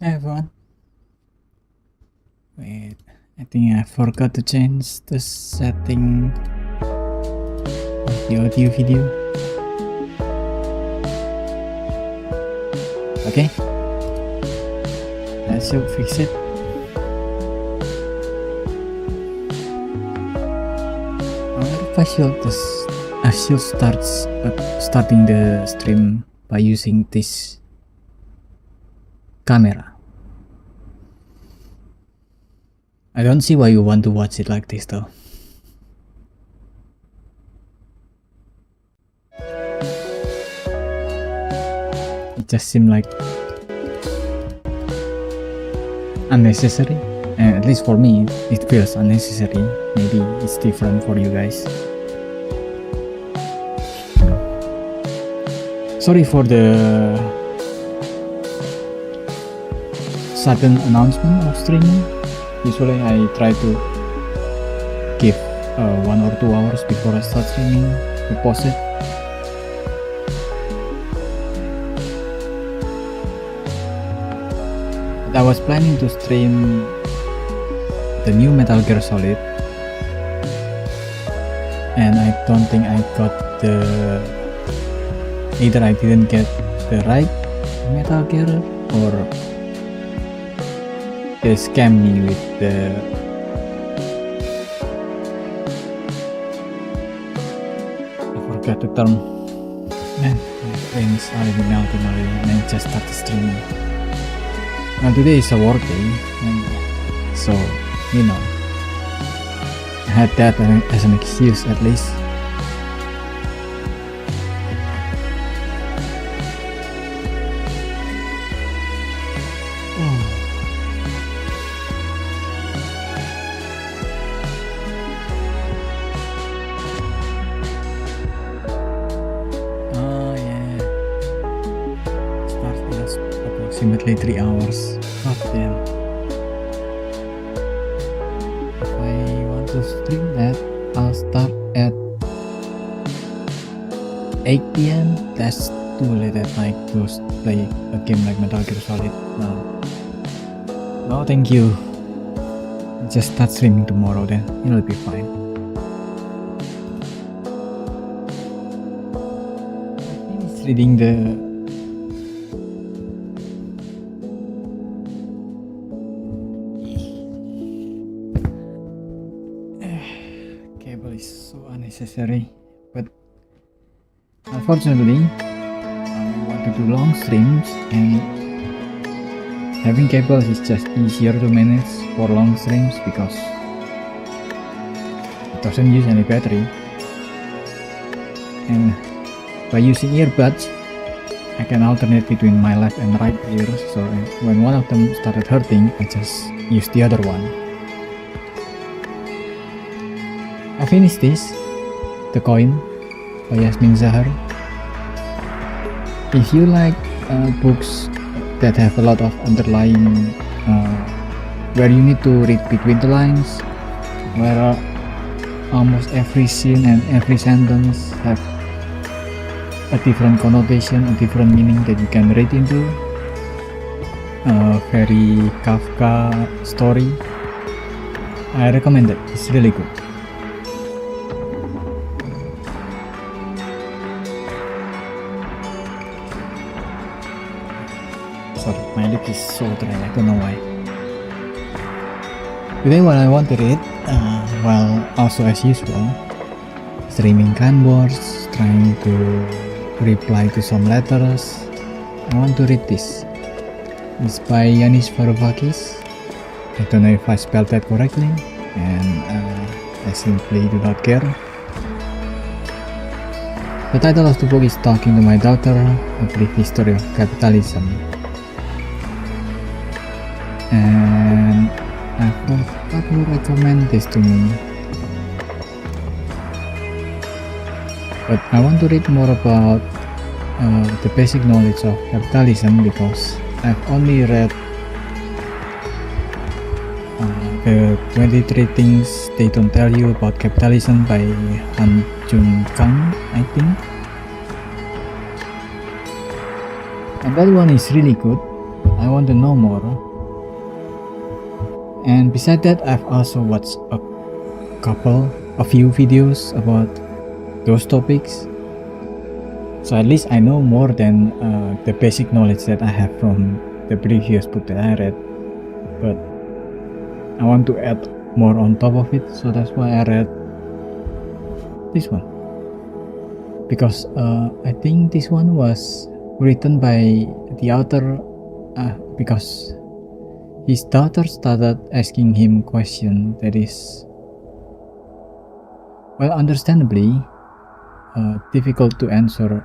Hey everyone. Wait, I think I forgot to change the setting of the audio video. Okay, I should fix it. I wonder if I should starting the stream by using this camera. I don't see why you want to watch it like this though. It just seemed like unnecessary. At least for me, it feels unnecessary. Maybe it's different for you guys. Sorry for the sudden announcement of streaming. Usually I try to give 1 or 2 hours before I start streaming to post it. But I was planning to stream the new Metal Gear Solid, and I don't think I got either I didn't get the right Metal Gear or they scam me with the I forgot the term. Man, my brain is already melting already and I just started streaming. Now today is a work day, and so you know I had that as an excuse at least. Approximately 3 hours. God damn. If I want to stream that, I'll start at 8 PM. That's too late at night to play a game like Metal Gear Solid now. No, thank you. Just start streaming tomorrow then. It'll be fine. I finished reading the necessary, but unfortunately I want to do long streams and having cables is just easier to manage for long streams because it doesn't use any battery, and by using earbuds I can alternate between my left and right ears, so when one of them started hurting I just use the other one. I finished this The Coin by Yasmin Zahar. If you like books that have a lot of underlying where you need to read between the lines, where almost every scene and every sentence have a different connotation, a different meaning that you can read into, a very Kafka story, I recommend it. It's really good. Sorry, my lip is so dry, I don't know why. Today what I want to read, also as usual, streaming Canvas, trying to reply to some letters. I want to read this. It's by Yanis Varoufakis. I don't know if I spelled that correctly, and I simply do not care. The title of the book is Talking to My Daughter, A Brief History of Capitalism. And I forgot who recommend this to me, but I want to read more about the basic knowledge of capitalism because I've only read the 23 Things They Don't Tell You About Capitalism by Han Jun Kang, I think, and that one is really good. I want to know more. And besides that, I've also watched a few videos about those topics. So at least I know more than the basic knowledge that I have from the previous book that I read. But I want to add more on top of it, so that's why I read this one. Because I think this one was written by the author because his daughter started asking him question that is, well, understandably difficult to answer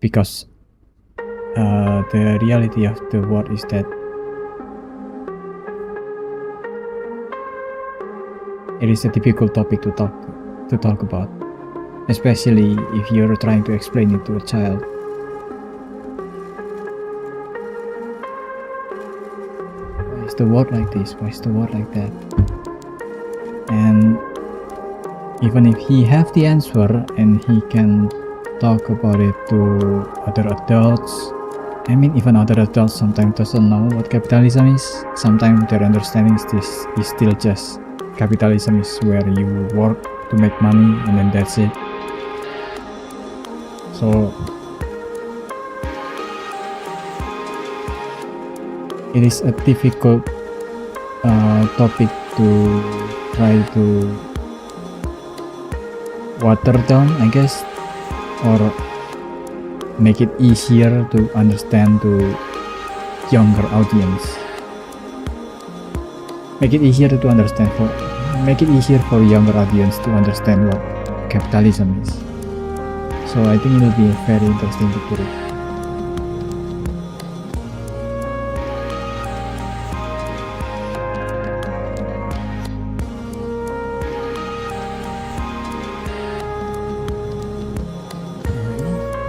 because the reality of the world is that it is a difficult topic to talk about, especially if you're trying to explain it to a child. Why is the world like this? Why is the world like that? And even if he have the answer and he can talk about it to other adults, I mean, even other adults sometimes doesn't know what capitalism is. Sometimes their understanding is still just capitalism is where you work to make money and then that's it. So it is a difficult topic to try to water down, I guess, or make it easier to understand to younger audience. Make it easier for younger audience to understand what capitalism is. So I think it will be very interesting to read.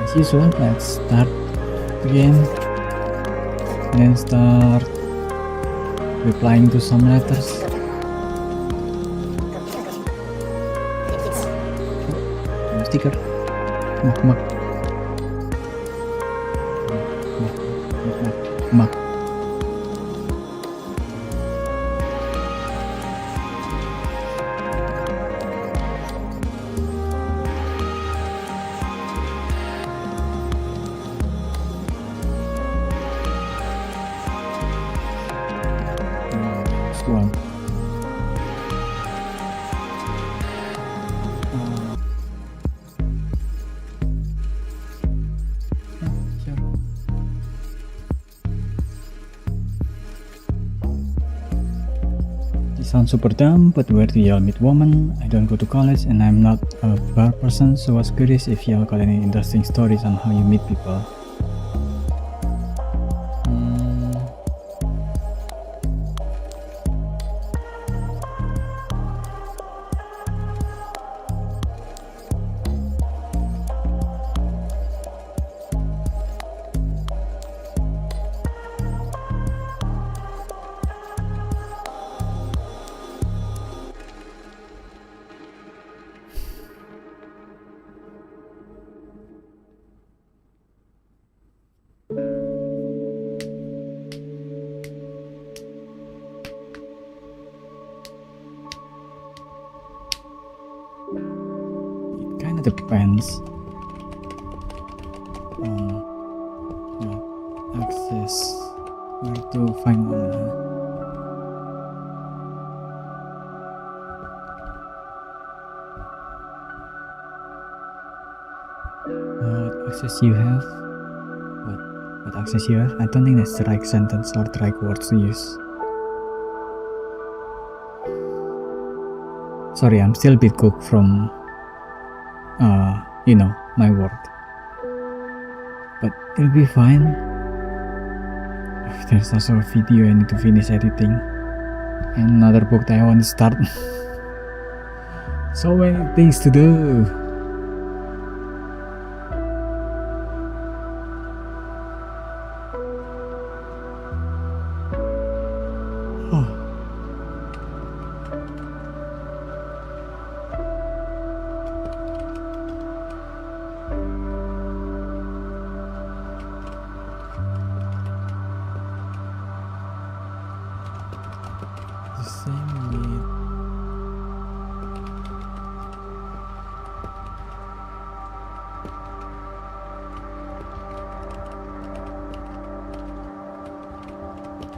As usual, let's start again and then start replying to some letters. Sticker. Mak. One. This sounds super dumb, but where do y'all meet women? I don't go to college and I'm not a bar person, so I was curious if y'all got any interesting stories on how you meet people. Depends on access where to find one. What access you have? What access you have? I don't think that's the right sentence or the right words to use. Sorry, I'm still a bit cooked from my work, but it'll be fine. There's also a video I need to finish editing and another book that I want to start. So many things to do. same with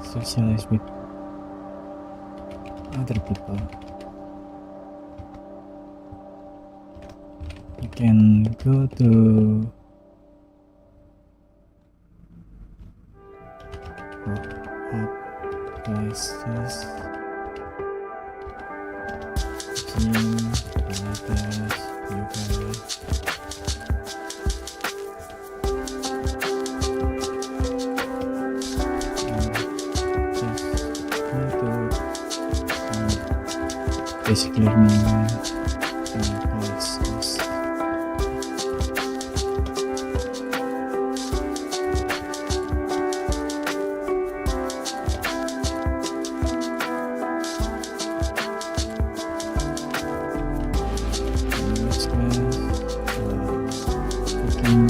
socialize with other people. You can go to hot places, gym, pilates, yoga. Basic learning policies. English class, cooking.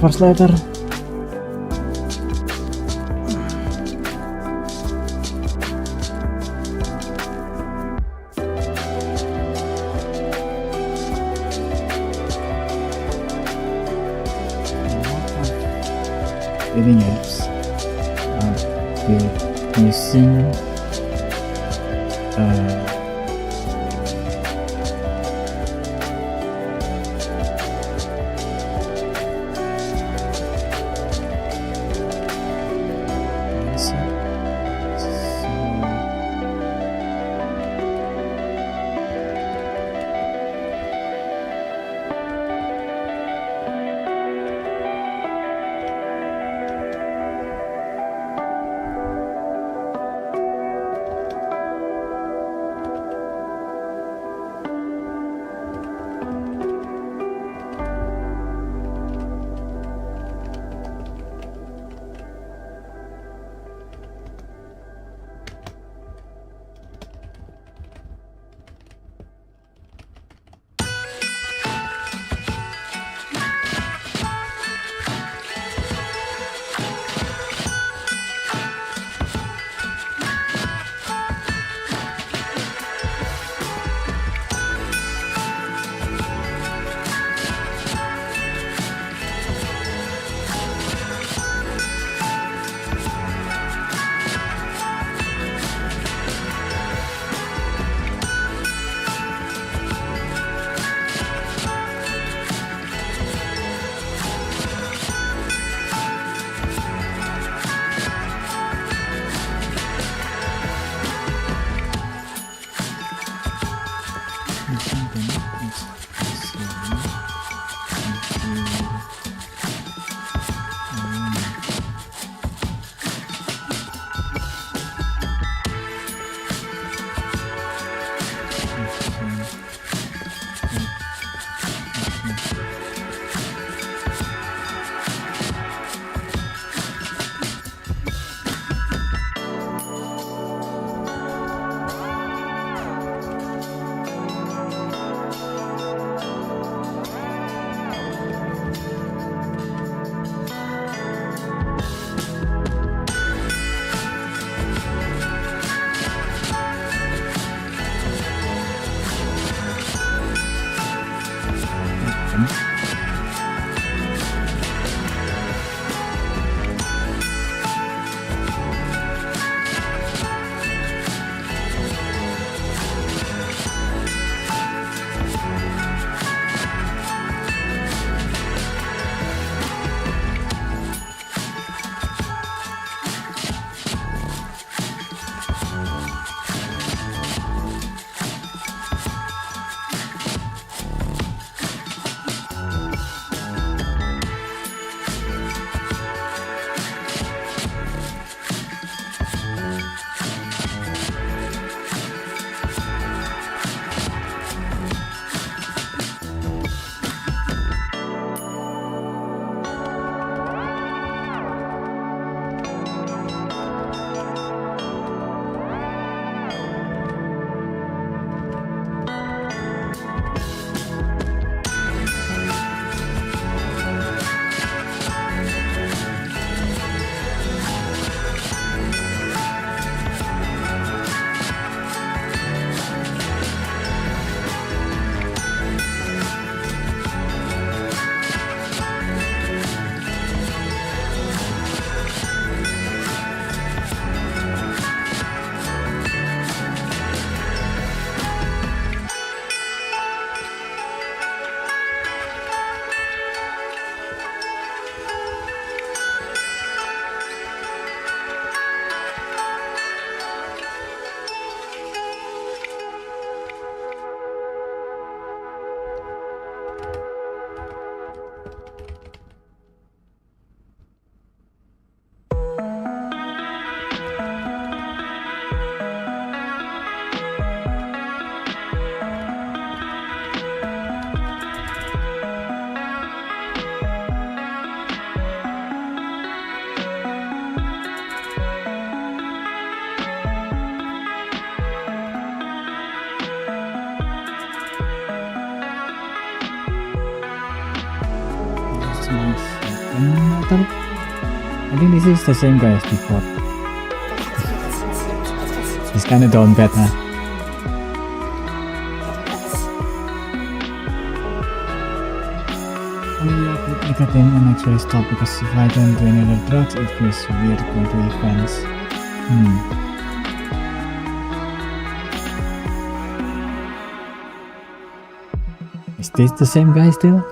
First letter. Reading apps. Using Christmas. I think this is the same guy as before. He's kind of down bad, huh? Oh yeah, but nicotine actually stop because if I don't do any other drugs, it feels weird going to events. Is this the same guy still?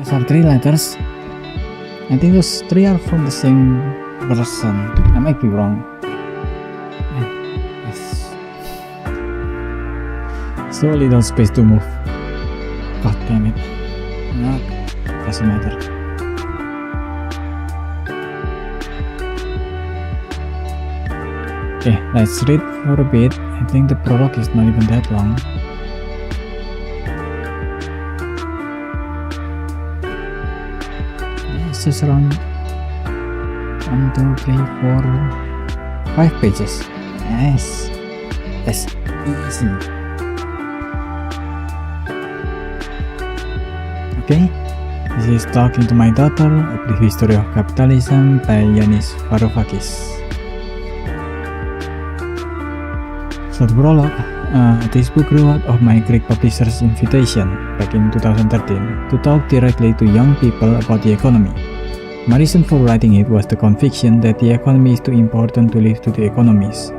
Those are 3 letters. I think those 3 are from the same person. I might be wrong. Yes. So little space to move. God damn it. Nah, doesn't matter. Okay, let's read for a bit. I think the prologue is not even that long. It's just around 1, 2, 3, 4, 5 pages. Yes, that's easy. Okay, this is Talking to My Daughter, A Brief History of Capitalism by Yanis Varoufakis. So the prologue, this book grew out of my Greek publisher's invitation back in 2013 to talk directly to young people about the economy. My reason for writing it was the conviction that the economy is too important to leave to the economists.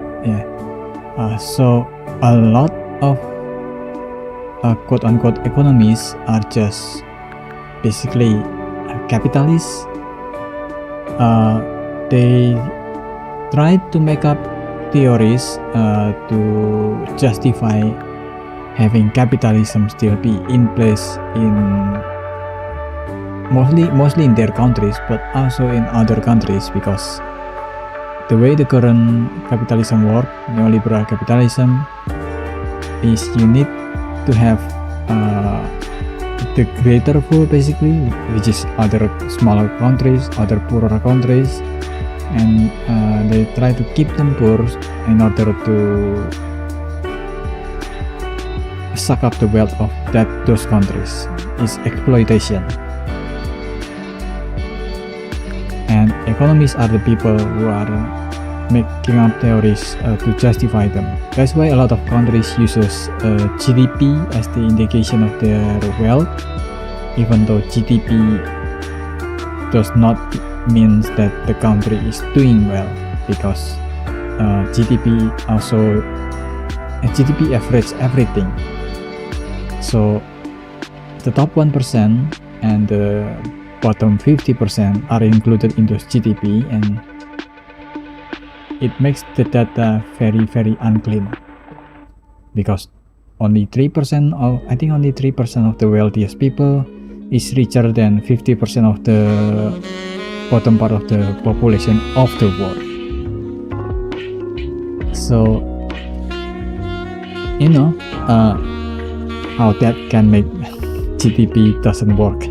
So a lot of quote-unquote economists are just basically capitalists. They try to make up theories to justify having capitalism still be in place in mostly in their countries, but also in other countries, because the way the current capitalism works, neoliberal capitalism, is you need to have the greater pool basically, which is other smaller countries, other poorer countries, and they try to keep them poor in order to suck up the wealth of those countries. It's exploitation. And economists are the people who are making up theories to justify them. That's why a lot of countries uses GDP as the indication of their wealth, even though GDP does not mean that the country is doing well, because GDP average everything. So the top 1% and the bottom 50% are included in those GDP, and it makes the data very, very unclean, because only 3% of the wealthiest people is richer than 50% of the bottom part of the population of the world. So you know how that can make GDP doesn't work.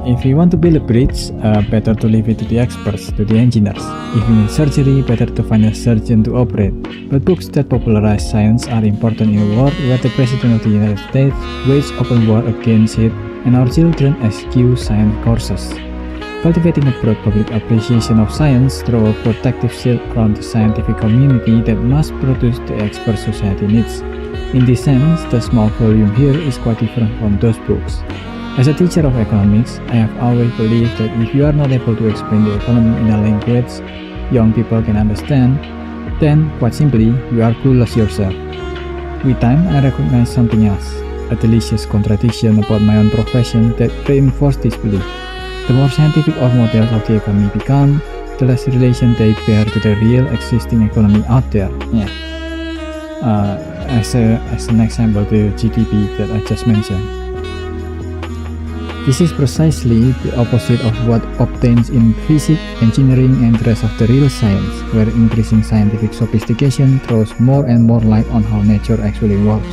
If you want to build a bridge, better to leave it to the experts, to the engineers. If you need surgery, better to find a surgeon to operate. But books that popularize science are important in a world where the President of the United States waged open war against it and our children eschew science courses. Cultivating a broad public appreciation of science through a protective shield around the scientific community that must produce the expert society needs. In this sense, the small volume here is quite different from those books. As a teacher of economics, I have always believed that if you are not able to explain the economy in a language young people can understand, then, quite simply, you are clueless yourself. With time, I recognized something else, a delicious contradiction about my own profession that reinforced this belief. The more scientific our models of the economy become, the less relation they bear to the real existing economy out there. As an example, the GDP that I just mentioned. This is precisely the opposite of what obtains in physics, engineering, and the rest of the real science, where increasing scientific sophistication throws more and more light on how nature actually works.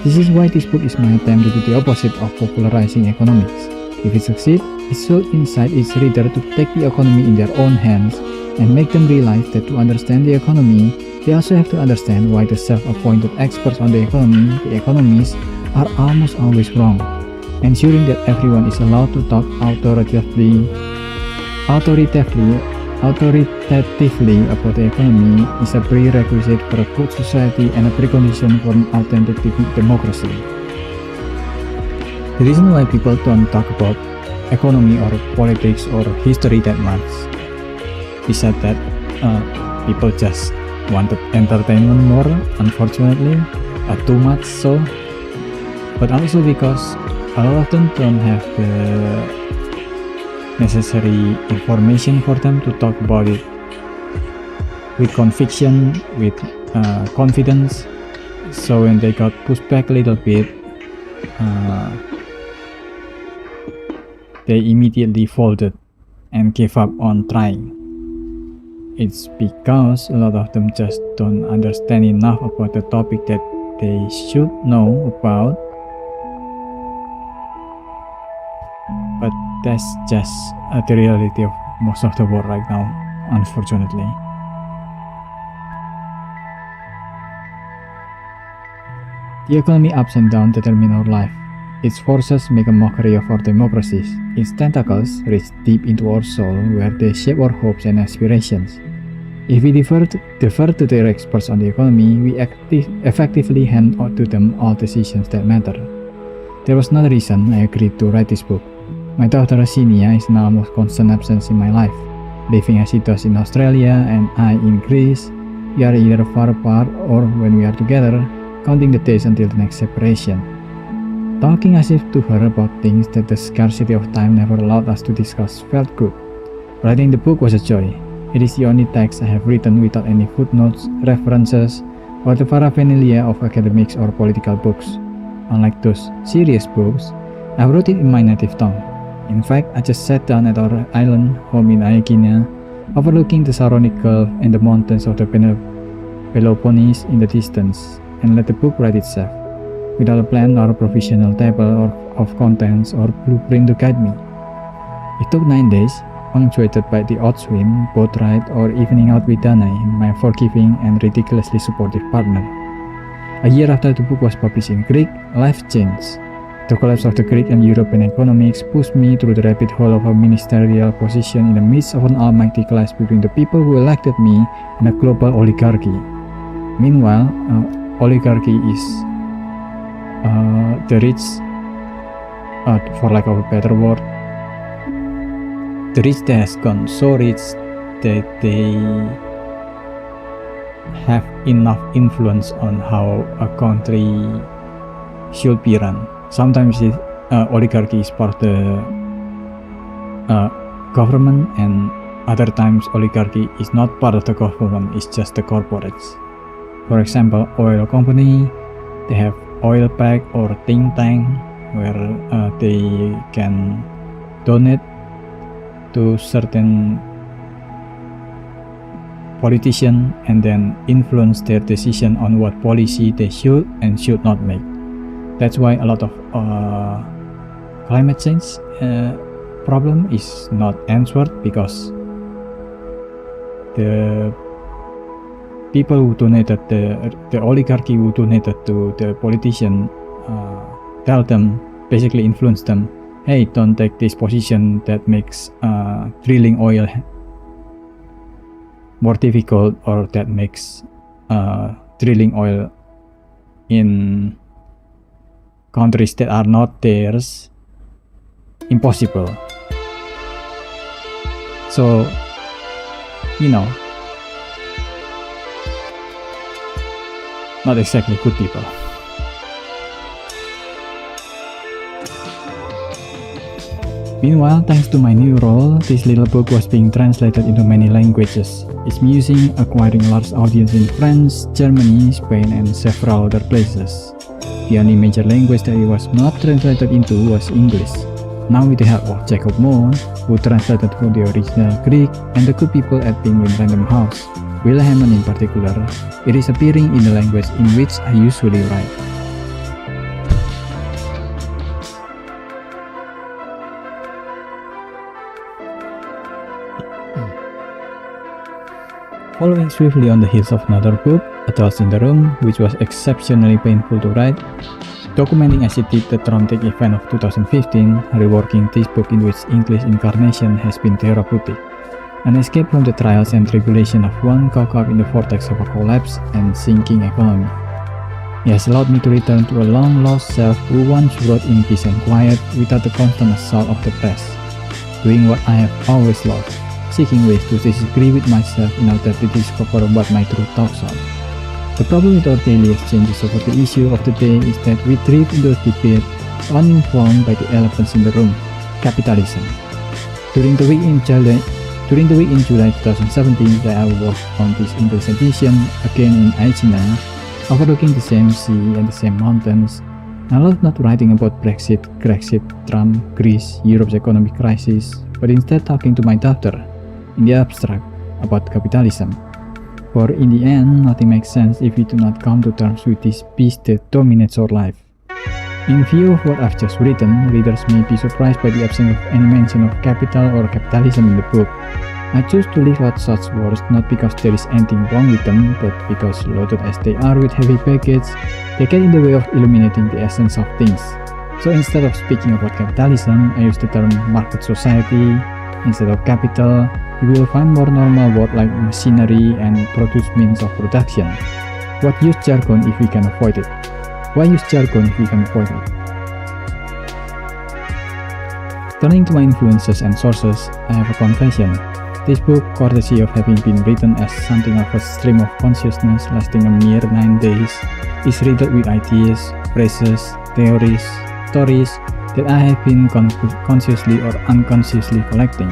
This is why this book is my attempt to do the opposite of popularizing economics. If it succeeds, it should incite its reader to take the economy in their own hands and make them realize that to understand the economy, they also have to understand why the self-appointed experts on the economy, the economists, are almost always wrong. Ensuring that everyone is allowed to talk authoritatively about the economy is a prerequisite for a good society and a precondition for an authentic democracy. The reason why people don't talk about economy or politics or history that much is that people just wanted entertainment more, unfortunately, too much so, but also because a lot of them don't have the necessary information for them to talk about it with conviction, with confidence. So when they got pushed back a little bit, they immediately folded and gave up on trying. It's because a lot of them just don't understand enough about the topic that they should know about. But that's just the reality of most of the world right now, unfortunately. The economy ups and downs determine our life. Its forces make a mockery of our democracies. Its tentacles reach deep into our soul, where they shape our hopes and aspirations. If we defer to their experts on the economy, we effectively hand to them all decisions that matter. There was another reason I agreed to write this book. My daughter Rosinia is now almost constant absence in my life. Living as she does in Australia and I in Greece, we are either far apart or when we are together, counting the days until the next separation. Talking as if to her about things that the scarcity of time never allowed us to discuss felt good. Writing the book was a joy. It is the only text I have written without any footnotes, references, or the paraphernalia of academics or political books. Unlike those serious books, I wrote it in my native tongue. In fact, I just sat down at our island home in Aegina, overlooking the Saronic Gulf and the mountains of the Peloponnese in the distance, and let the book write itself, without a plan or a professional table of contents or blueprint to guide me. It took 9 days, punctuated by the odd swim, boat ride, or evening out with Danae, my forgiving and ridiculously supportive partner. A year after the book was published in Greek, life changed. The collapse of the Greek and European economics pushed me through the rabbit hole of a ministerial position in the midst of an almighty clash between the people who elected me and a global oligarchy. Meanwhile, oligarchy is the rich, for lack of a better word, the rich that has gone so rich that they have enough influence on how a country should be run. Sometimes oligarchy is part of the government, and other times oligarchy is not part of the government, it's just the corporates. For example, oil company, they have oil pack or think tank where they can donate to certain politician and then influence their decision on what policy they should and should not make. That's why a lot of climate change problem is not answered, because the people who donated, the oligarchy who donated to the politician, tell them, basically influence them, hey, don't take this position that makes drilling oil more difficult, or that makes drilling oil in countries that are not theirs impossible. So, not exactly good people. Meanwhile, thanks to my new role, this little book was being translated into many languages. Its musing acquiring large audience in France, Germany, Spain, and several other places. The only major language that it was not translated into was English. Now, with the help of Jacob Moore, who translated from the original Greek, and the good people at Penguin Random House, Will Hammond in particular, it is appearing in the language in which I usually write. Following swiftly on the heels of another book, Adults in the Room, which was exceptionally painful to write, documenting as it did the traumatic event of 2015, reworking this book in which English incarnation has been therapeutic, an escape from the trials and tribulation of one caught up in the vortex of a collapsed and sinking economy. It has allowed me to return to a long-lost self who once wrote in peace and quiet without the constant assault of the press, doing what I have always loved, seeking ways to disagree with myself in order to discover what my true thoughts are. The problem with our daily exchanges over the issue of the day is that we drift into a debate uninformed by the elephants in the room, capitalism. During the week in July 2017, I walked on this English edition again in Aegina, overlooking the same sea and the same mountains. I love not writing about Brexit, Trump, Greece, Europe's economic crisis, but instead talking to my daughter, in the abstract, about capitalism. For in the end, nothing makes sense if we do not come to terms with this beast that dominates our life. In view of what I've just written, readers may be surprised by the absence of any mention of capital or capitalism in the book. I choose to leave out such words not because there is anything wrong with them, but because loaded as they are with heavy baggage, they get in the way of illuminating the essence of things. So instead of speaking about capitalism, I use the term market society. Instead of capital, you will find more normal words like machinery and produce means of production. What use jargon if we can avoid it? Why use jargon if we can avoid it? Turning to my influences and sources, I have a confession. This book, courtesy of having been written as something of a stream of consciousness lasting a mere 9 days, is riddled with ideas, phrases, theories, stories that I have been consciously or unconsciously collecting,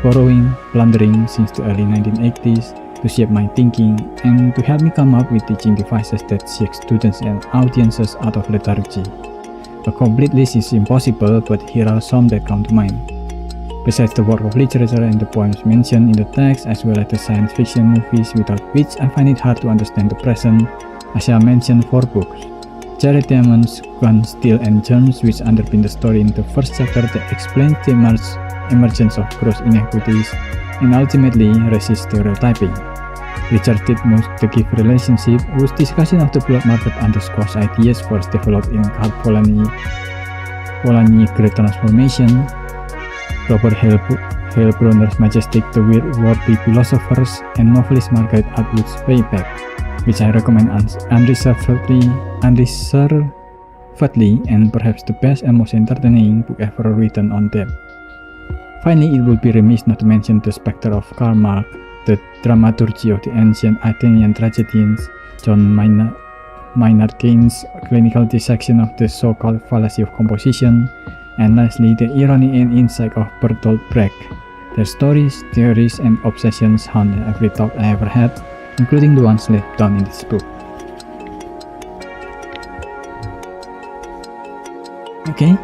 borrowing, plundering since the early 1980s to shape my thinking and to help me come up with teaching devices that shake students and audiences out of lethargy. A complete list is impossible, but here are some that come to mind. Besides the work of literature and the poems mentioned in the text, as well as the science fiction movies without which I find it hard to understand the present, I shall mention 4 books. Jared Diamond's Gun, Steel and Germs, which underpin the story in the first chapter that explains the emergence of gross inequities and ultimately racist stereotyping. Richard Titmuss, The Gift Relationship, whose discussion of the blood market underscores ideas first developed in Karl Polanyi Great Transformation. Robert Heilbronner's Majestic, The Worthy Philosophers, and novelist Margaret Atwood's Payback, which I recommend unreservedly and perhaps the best and most entertaining book ever written on debt. Finally, it would be remiss not to mention The Spectre of Karl Marx, The Dramaturgy of the Ancient Athenian Tragedians, John Maynard Keynes' clinical dissection of the so-called fallacy of composition, and lastly, the irony and insight of Bertolt Brecht. Their stories, theories, and obsessions haunt every thought I ever had, including the ones left down in this book. Okay.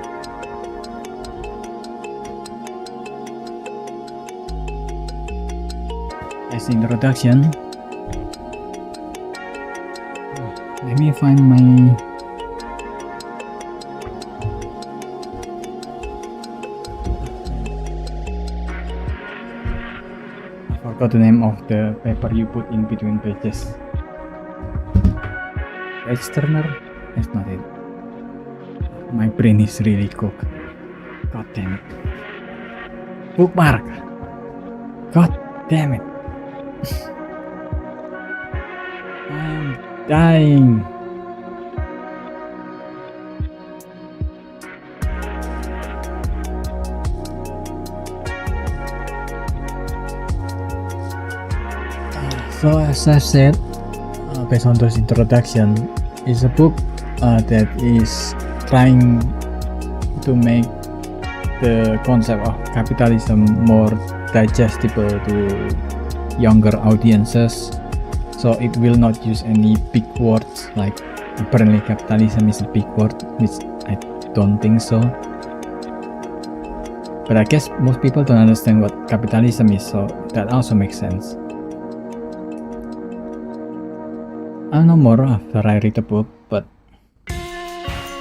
As introduction, let me find my forgot the name of the paper you put in between pages. Page turner? That's not it. My brain is really cooked. God damn it. Bookmark! God damn it. I'm dying. So as I said, based on this introduction, is a book that is trying to make the concept of capitalism more digestible to younger audiences. So it will not use any big words like apparently capitalism is a big word, which I don't think so. But I guess most people don't understand what capitalism is, so that also makes sense. I'll know more after I read the book, but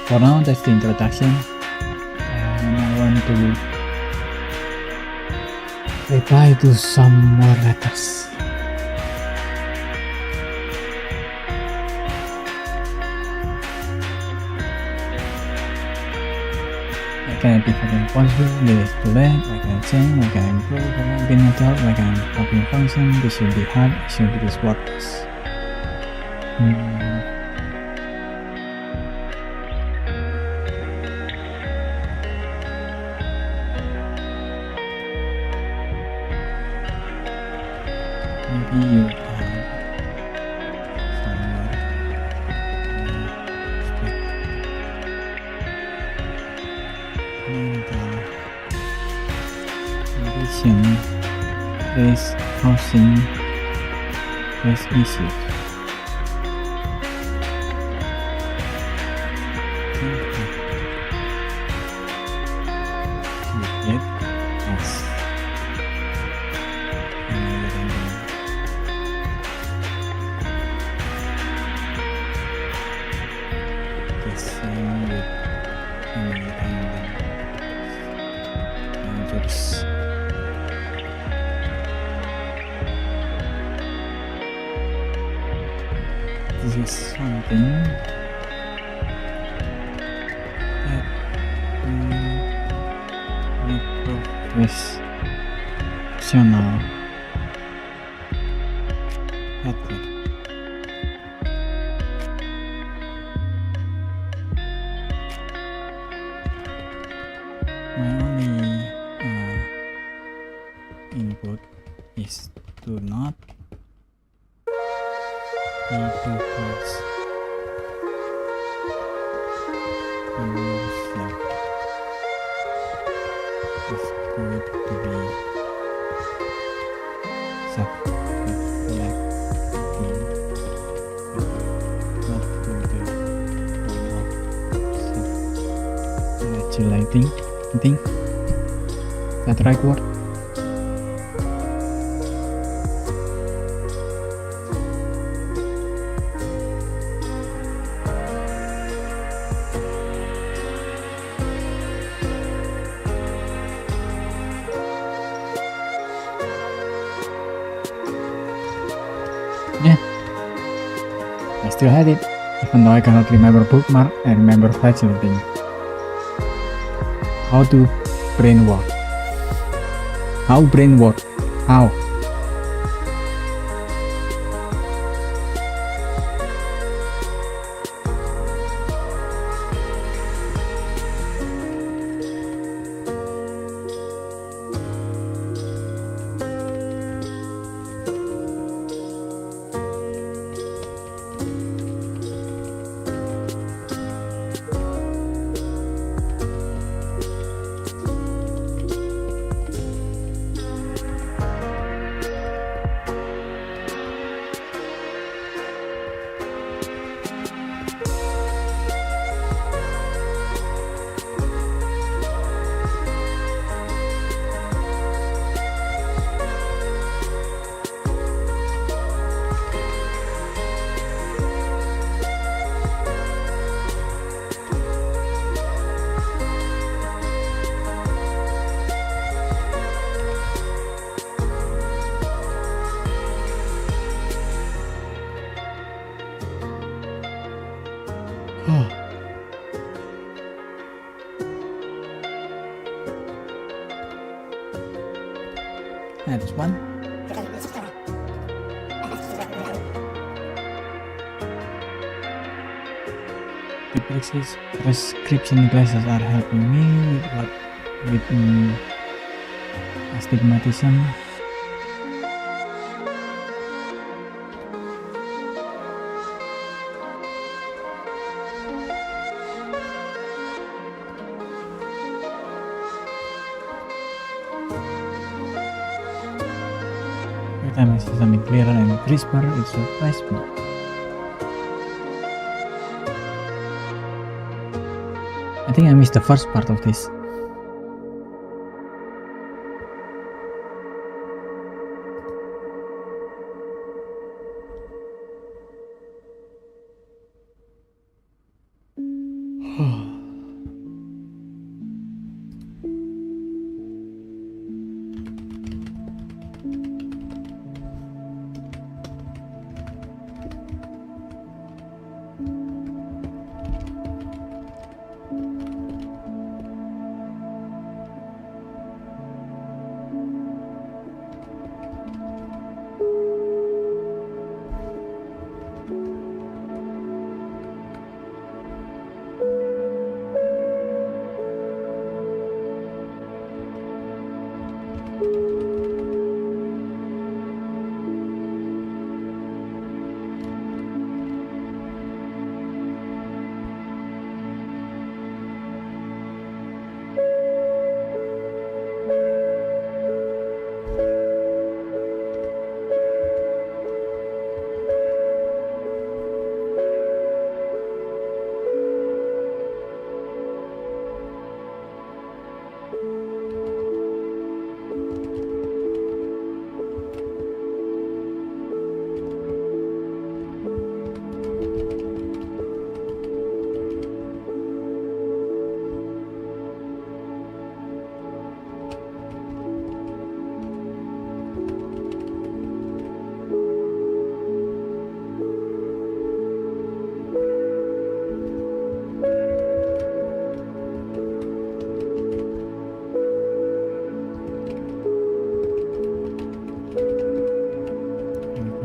for now that's the introduction, and I want to reply to some more letters. I can be fucking possible, this is too late, I can change, I can improve, I can be an adult, I can coping function, this should be hard, it should be this worthless. Maybe you are somewhere mental condition, race housing, race issues. Yet, as the same with answers. This is something that not professional athlete. My only input is to not be too close to yourself. It's good to be self-reflecting, but not to the point of self-congratulating. I think that the right word. Yeah, I still had it, even though I cannot remember bookmark. I remember factual thing. How to brain work? How brain work? How? That's one. The prescription glasses are helping me with astigmatism. Every time I see something clearer and crisper, it surprises me. I think I missed the first part of this.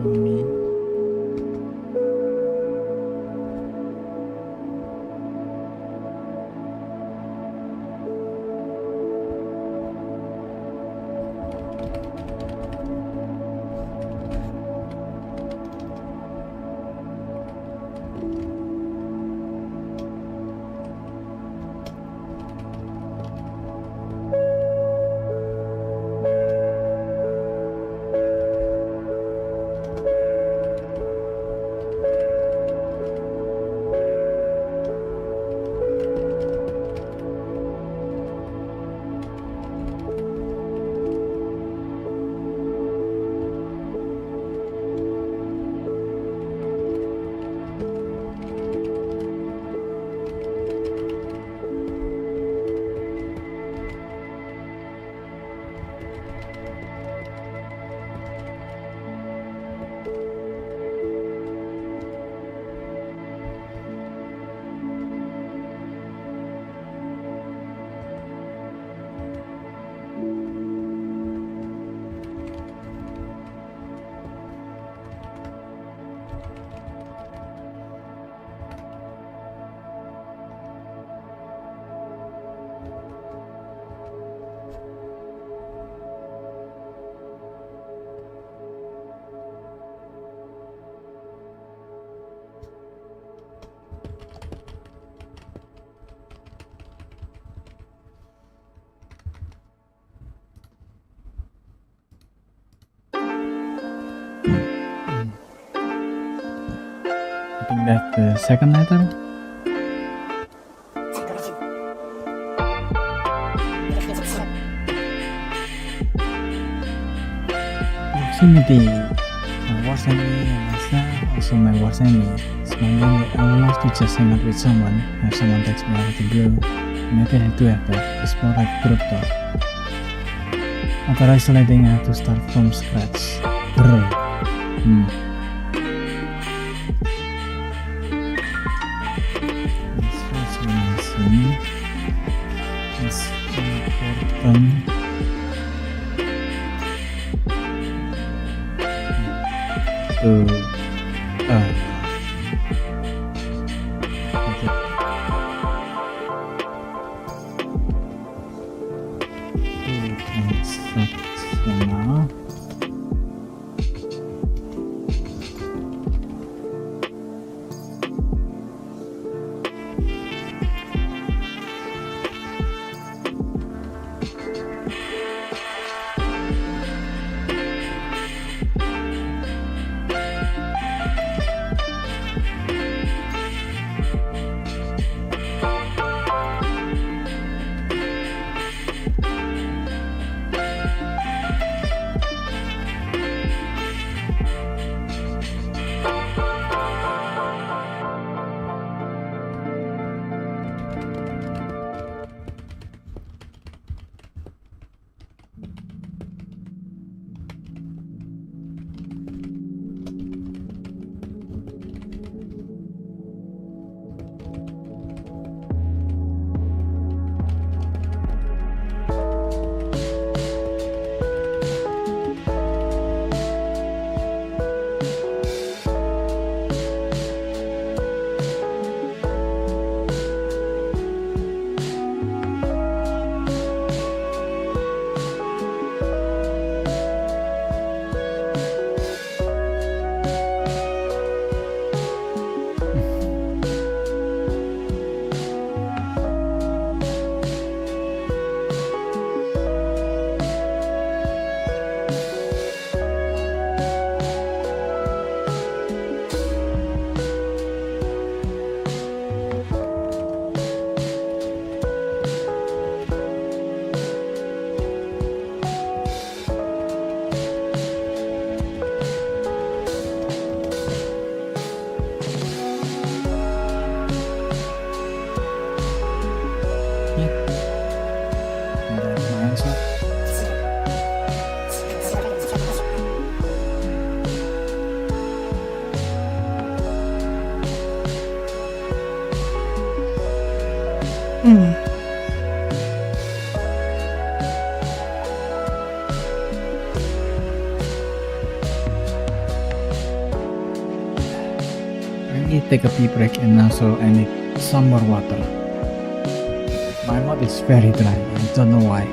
Economy. I think that's the second letter. Proximity. My worst enemy and myself, also my worst enemy. Smiling that I would love to just hang out with someone, have someone text me out of the blue. Maybe I do have that. It's more like group talk. After isolating, I have to start from scratch. Brr. It's important to transactional. answer? I need to take a pee break and also I need some more water. My mouth is very dry, I don't know why.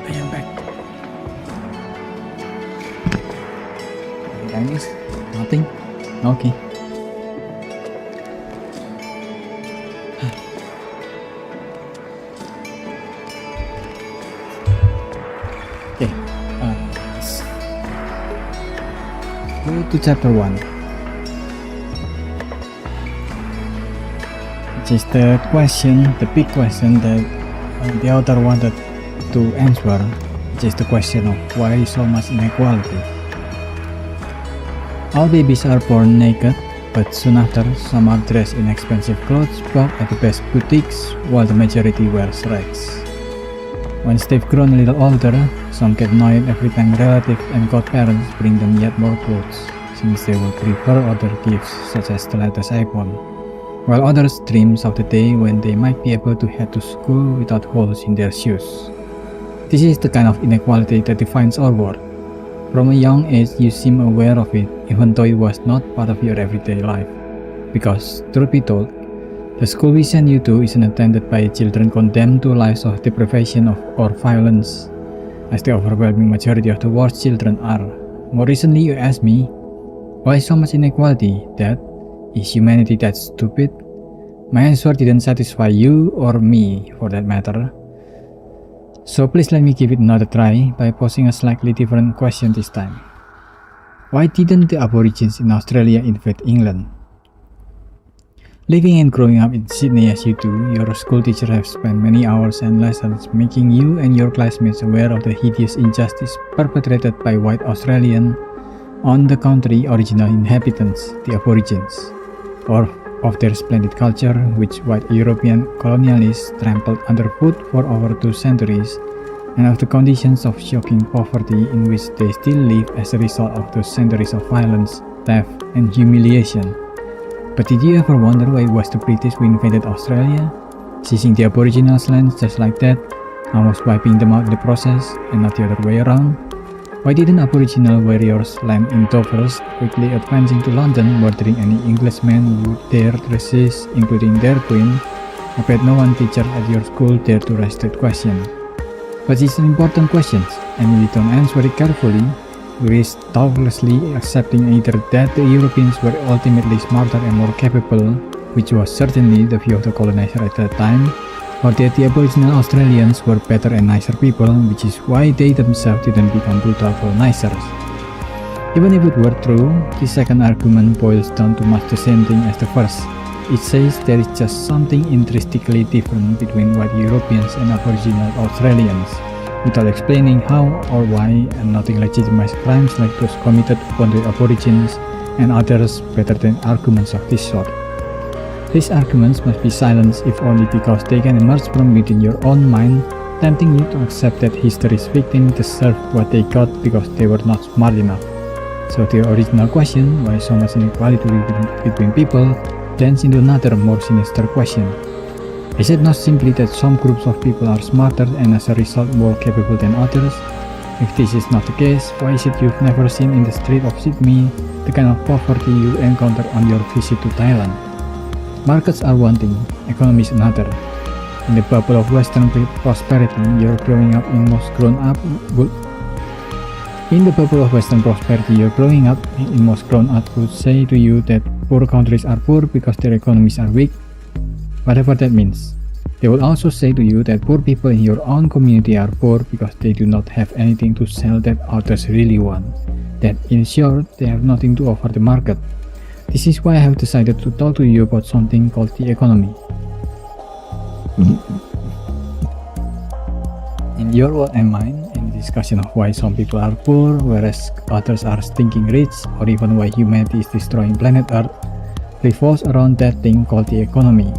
I am back. Chinese? Nothing? Okay. Okay. Go to chapter 1. Which is the question, the big question that the author wanted to answer, which is the question of why so much inequality. All babies are born naked, but soon after, some are dressed in expensive clothes bought at the best boutiques, while the majority wears rags. Once they've grown a little older, some get annoyed every time relatives and godparents bring them yet more clothes, since they will prefer other gifts such as the latest iPhone, while others dreams of the day when they might be able to head to school without holes in their shoes. This is the kind of inequality that defines our world. From a young age, you seem aware of it, even though it was not part of your everyday life. Because, truth be told, the school we send you to isn't attended by children condemned to lives of deprivation or violence, as the overwhelming majority of the world's children are. More recently, you asked me, why so much inequality, Dad? Is humanity that stupid? My answer didn't satisfy you or me, for that matter. So please let me give it another try by posing a slightly different question this time. Why didn't the Aborigines in Australia invade England? Living and growing up in Sydney as you do, your school teacher has spent many hours and lessons making you and your classmates aware of the hideous injustice perpetrated by white Australian on the country's original inhabitants, the Aborigines, or of their splendid culture, which white European colonialists trampled underfoot for over 2 centuries, and of the conditions of shocking poverty in which they still live as a result of those centuries of violence, theft, and humiliation. But did you ever wonder why it was the British who invaded Australia, seizing the Aboriginals' lands just like that, almost wiping them out in the process, and not the other way around? Why didn't Aboriginal warriors land in Dover, quickly advancing to London, murdering any Englishman who dared resist, including their queen? I bet no one teacher at your school dared to raise that question. But it's an important question, and if we don't answer it carefully, we risk thoughtlessly accepting either that the Europeans were ultimately smarter and more capable, which was certainly the view of the colonizer at that time, or that the Aboriginal Australians were better and nicer people, which is why they themselves didn't become brutal colonizers. Even if it were true, the second argument boils down to much the same thing as the first. It says there is just something intrinsically different between white Europeans and Aboriginal Australians, without explaining how or why, and nothing legitimizes crimes like those committed upon the Aborigines and others better than arguments of this sort. These arguments must be silenced if only because they can emerge from within your own mind, tempting you to accept that history's victims deserve what they got because they were not smart enough. So the original question, why so much inequality between people, blends into another more sinister question. Is it not simply that some groups of people are smarter and as a result more capable than others? If this is not the case, why is it you've never seen in the street of Sydney the kind of poverty you encounter on your visit to Thailand? Markets are one thing, economy is another. In the bubble of Western prosperity you're growing up in most grown up would say to you that poor countries are poor because their economies are weak, whatever that means. They will also say to you that poor people in your own community are poor because they do not have anything to sell that others really want, that in short, they have nothing to offer the market. This is why I have decided to talk to you about something called the economy. In your world and mine, any discussion of why some people are poor whereas others are stinking rich, or even why humanity is destroying planet Earth, revolves around that thing called the economy.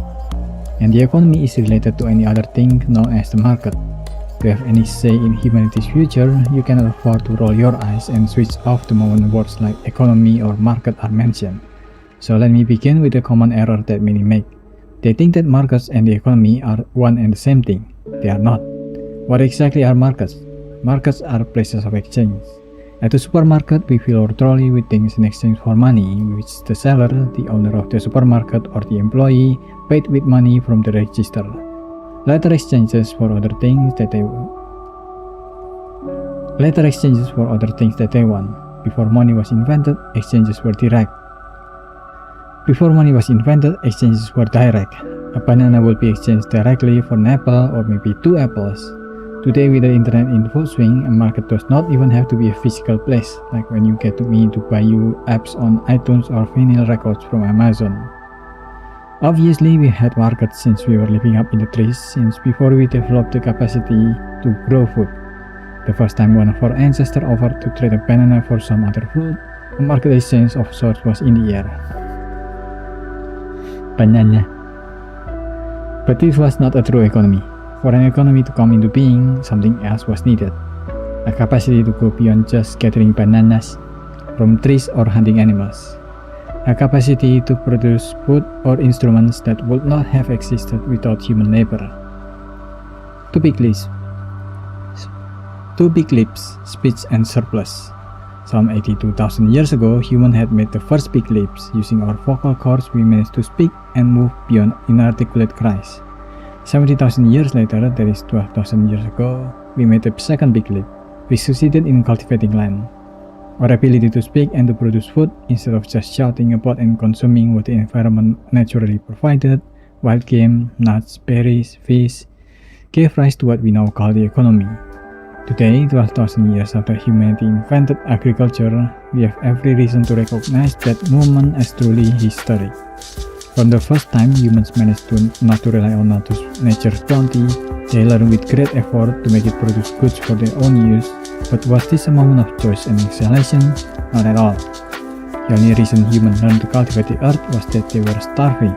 And the economy is related to any other thing known as the market. To have any say in humanity's future, you cannot afford to roll your eyes and switch off the moment words like economy or market are mentioned. So let me begin with a common error that many make. They think that markets and the economy are one and the same thing. They are not. What exactly are markets? Markets are places of exchange. At the supermarket, we fill our trolley with things in exchange for money, which the seller, the owner of the supermarket, or the employee paid with money from the register. Later exchanges for other things that they want. Before money was invented, exchanges were direct. A banana will be exchanged directly for an apple or maybe two apples. Today, with the internet in full swing, a market does not even have to be a physical place, like when you get to me to buy you apps on iTunes or vinyl records from Amazon. Obviously, we had markets since we were living up in the trees, since before we developed the capacity to grow food. The first time one of our ancestors offered to trade a banana for some other fruit, a market exchange of sorts was in the air. Banana. But this was not a true economy. For an economy to come into being, something else was needed. A capacity to go beyond just gathering bananas from trees or hunting animals. A capacity to produce food or instruments that would not have existed without human labor. Two big leaps, speech and surplus. Some 82,000 years ago, humans had made the first big leaps. Using our vocal cords, we managed to speak and move beyond inarticulate cries. 70,000 years later, that is 12,000 years ago, we made the second big leap. We succeeded in cultivating land. Our ability to speak and to produce food, instead of just shouting about and consuming what the environment naturally provided, wild game, nuts, berries, fish, gave rise to what we now call the economy. Today, 12,000 years after humanity invented agriculture, we have every reason to recognize that movement as truly historic. From the first time humans managed not to rely on nature's bounty, they learned with great effort to make it produce goods for their own use. But was this a moment of choice and exhalation? Not at all. The only reason humans learned to cultivate the earth was that they were starving.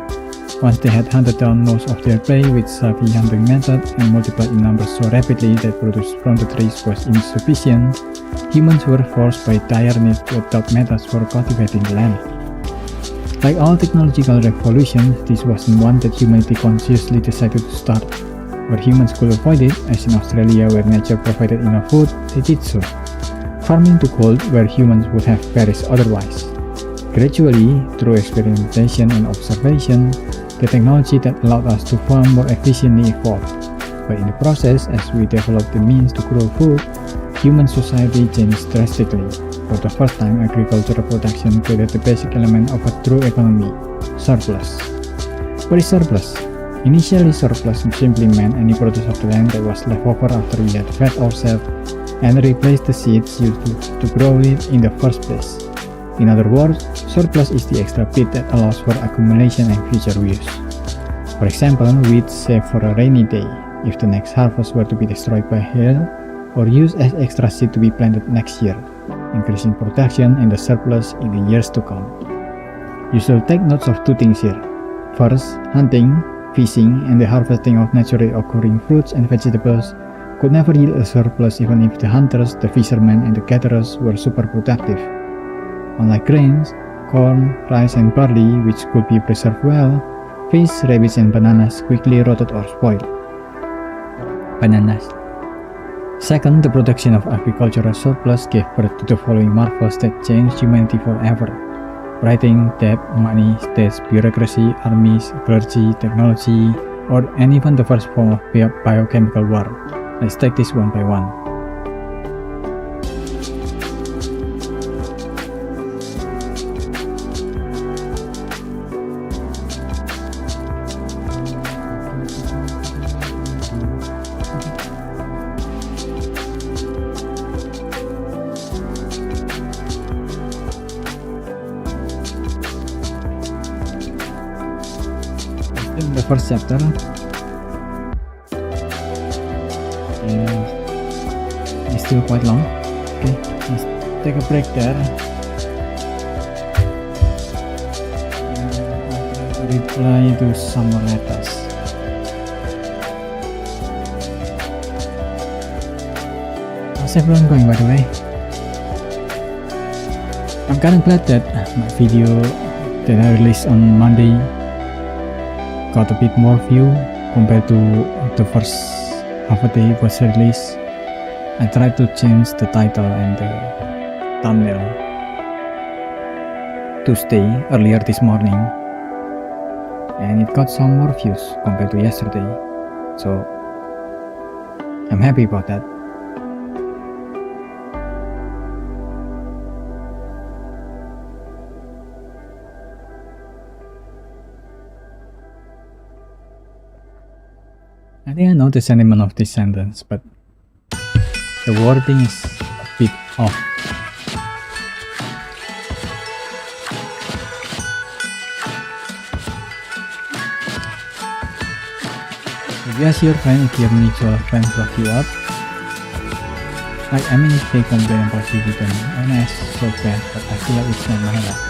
Once they had hunted down most of their prey with savvy hunting method and multiplied in numbers so rapidly that produce from the trees was insufficient, humans were forced by dire need to adopt methods for cultivating the land. Like all technological revolutions, this wasn't one that humanity consciously decided to start. Where humans could avoid it, as in Australia where nature provided enough food, they did so. Farming took hold where humans would have perished otherwise. Gradually, through experimentation and observation, the technology that allowed us to farm more efficiently evolved. But in the process, as we developed the means to grow food, human society changed drastically. For the first time, agricultural production created the basic element of a true economy: surplus. What is surplus? Initially, surplus simply meant any produce of the land that was left over after we had fed ourselves and replaced the seeds used to grow it in the first place. In other words, surplus is the extra bit that allows for accumulation and future use. For example, wheat saved for a rainy day, if the next harvest were to be destroyed by hail, or used as extra seed to be planted next year, increasing production and the surplus in the years to come. You should take notes of two things here. First, hunting, fishing, and the harvesting of naturally occurring fruits and vegetables could never yield a surplus even if the hunters, the fishermen, and the gatherers were super productive. Unlike grains, corn, rice, and barley, which could be preserved well, fish, rabbits, and bananas quickly rotted or spoiled. Bananas. Second, the production of agricultural surplus gave birth to the following marvels that changed humanity forever: writing, debt, money, states, bureaucracy, armies, clergy, technology, and even the first form of biochemical war. Let's take this one by one. In the first chapter, and it's still quite long. Okay, let's take a break there. Reply to some more letters. How's everyone going, by the way? I'm kind of glad that my video that I released on Monday got a bit more view compared to the first half a day it was released. I tried to change the title and the thumbnail Tuesday earlier this morning, and it got some more views compared to yesterday, so I'm happy about that. I think I know the sentiment of this sentence, but the wording is a bit off. If you ask your friend if your mutual friend block you up, I mean if they complain about you then honest, so bad, but I feel like it's not my life.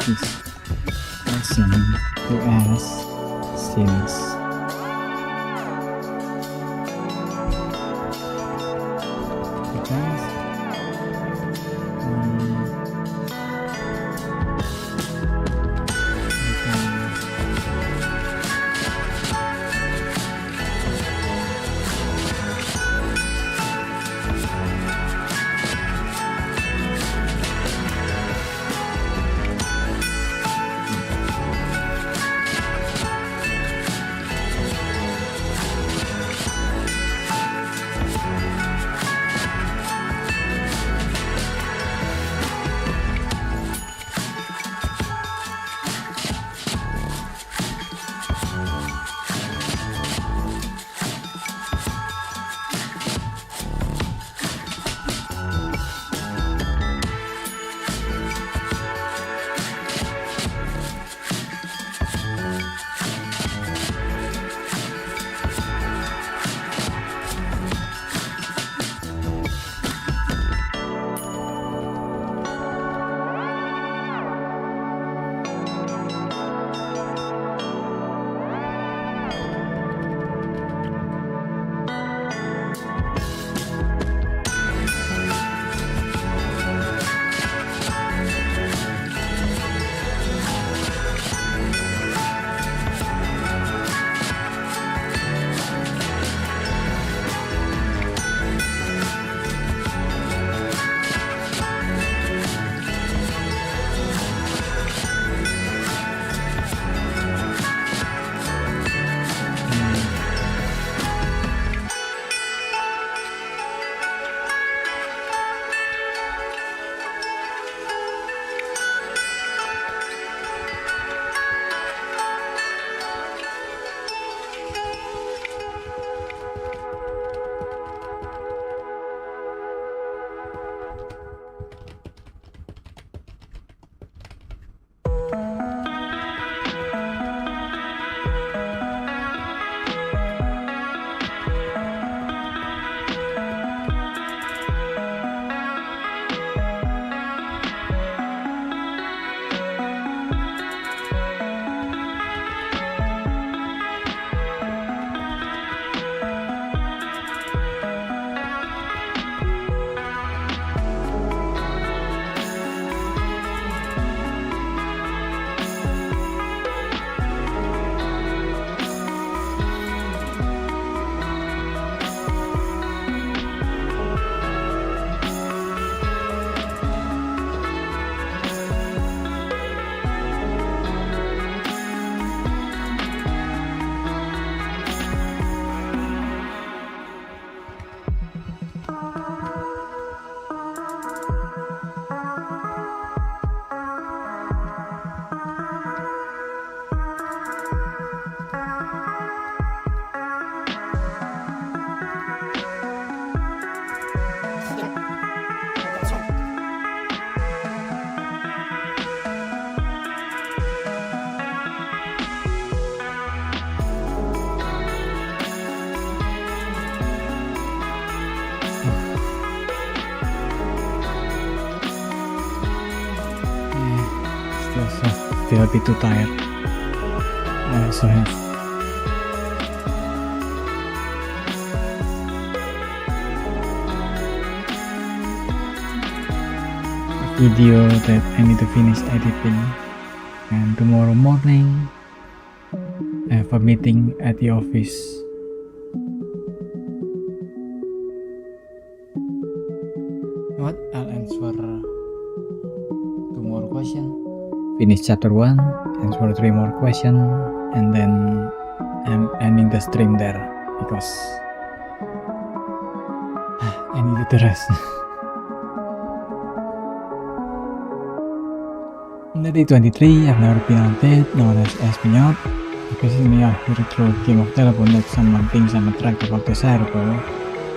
This question to ask since because still a bit too tired. I also have a video that I need to finish editing, and tomorrow morning I have a meeting at the office. What? I'll answer 2 more questions. Finish chapter 1, answer 3 more questions, and then I'm ending the stream there because I needed to rest. On the day 23, I've never been on a date, no one has asked me out. Because me out here through a game of telephone that someone thinks I'm attractive or desirable,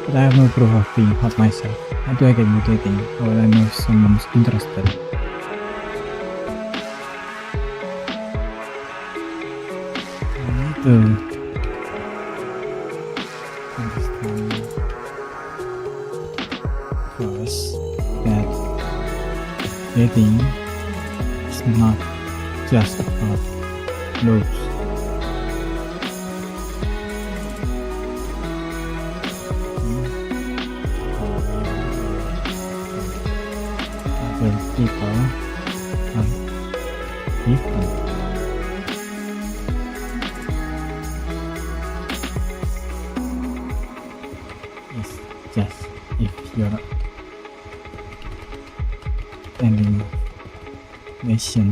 but I have no proof of being hot myself. How do I get into dating? How will I know if someone's interested? I need to understand first that dating is not just about looks. Other people are different. It's just if you're spending nation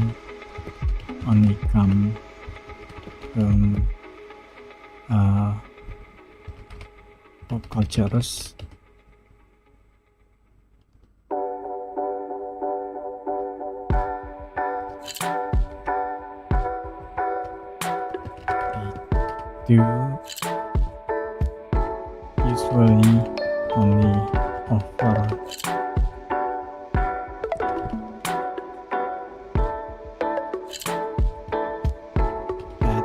only come from pop cultures, do usually only offer that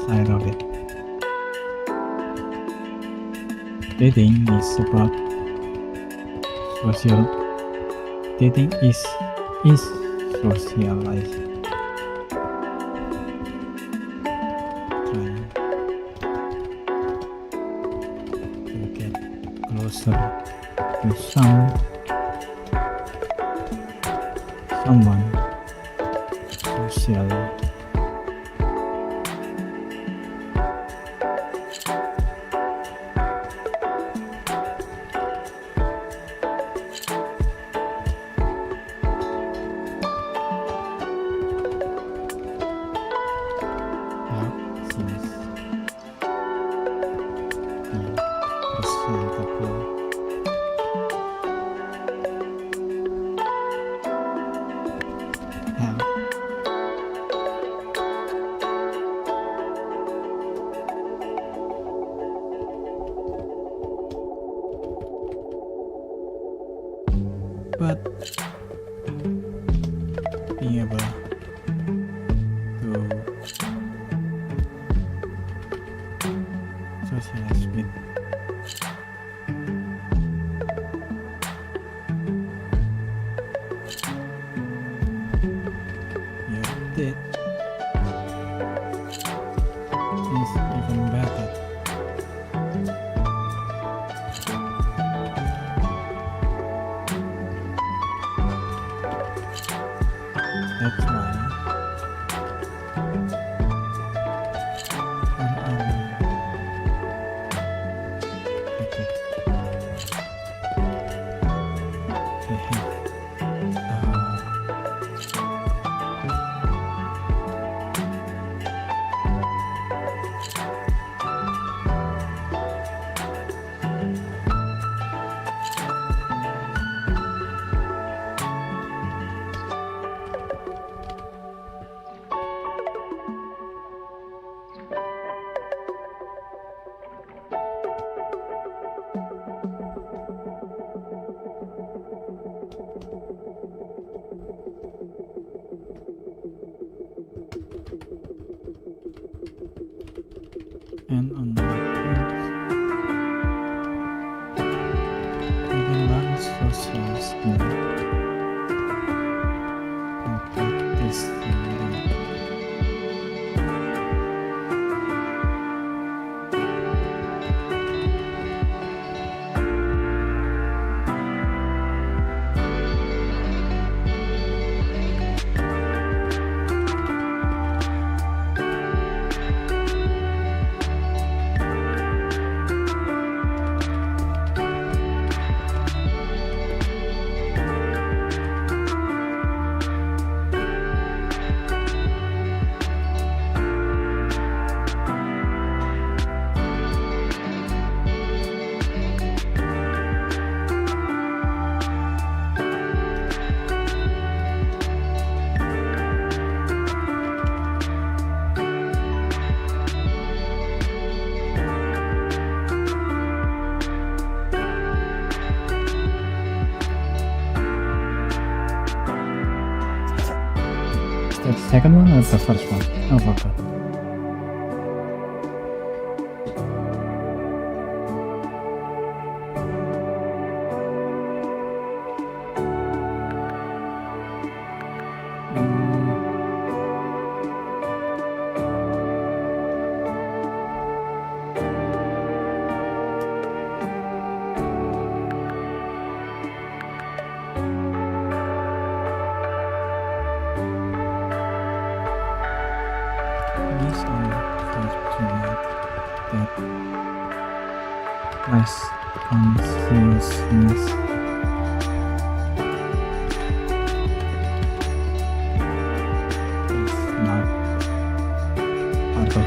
side of it. Dating is about social. Dating is socializing. Trying to get closer to someone socially. But being able to socialize with your date is even better. That's why The second one or the first one? Oh, okay. These are things that less consciousness is not part of.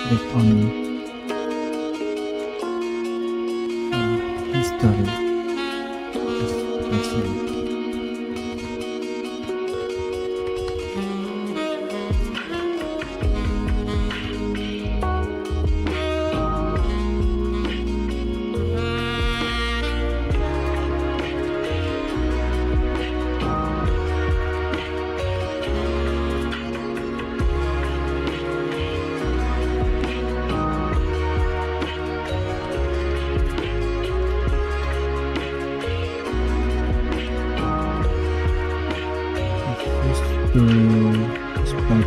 Click on history. Let's see. To spot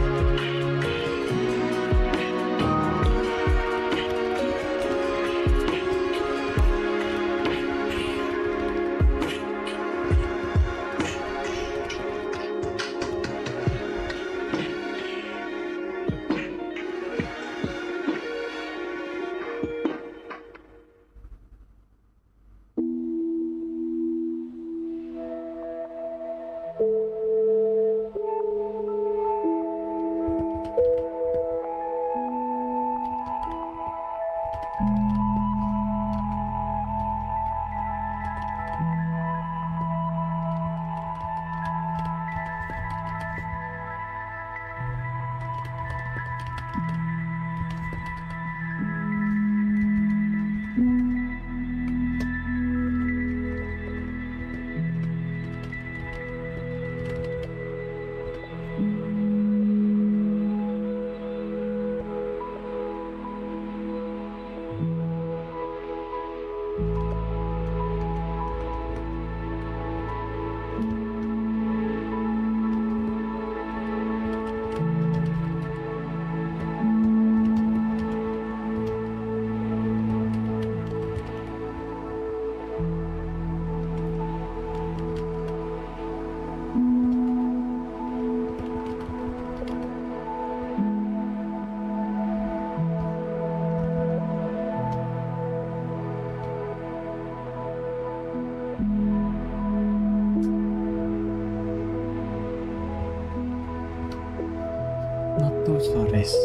those forest.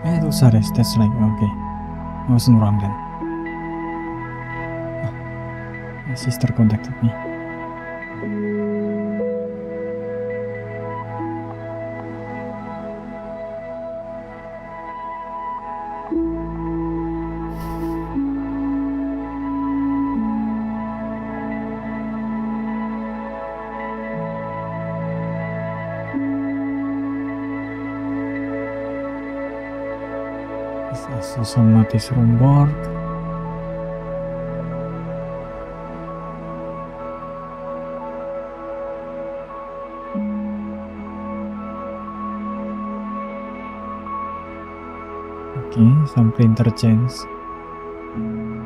Yeah, those forest. That's like okay. I wasn't wrong then. Oh, my sister contacted me. Also some notice from work. Okay, some printer change.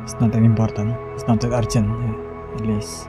It's not that important. It's not that urgent, yeah, at least.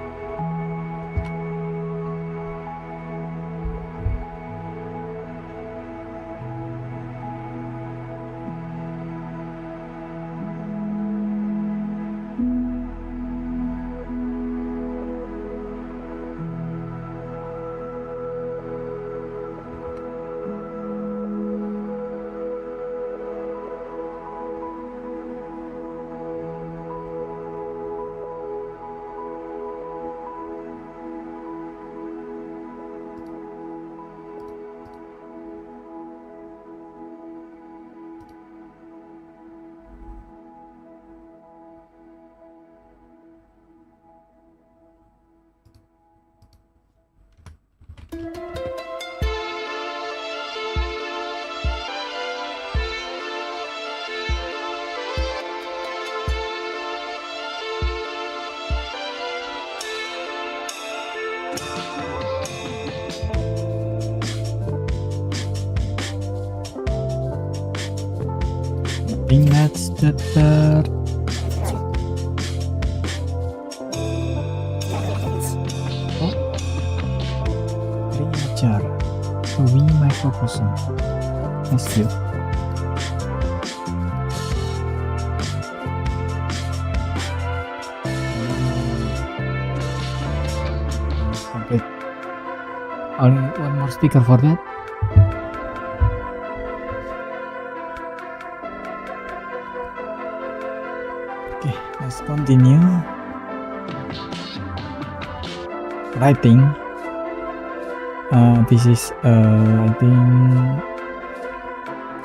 I think that's the third. Oh, creature. We microcosm. That's good. Complete. Only one more sticker for that. Okay, let's continue. Writing. This is I think,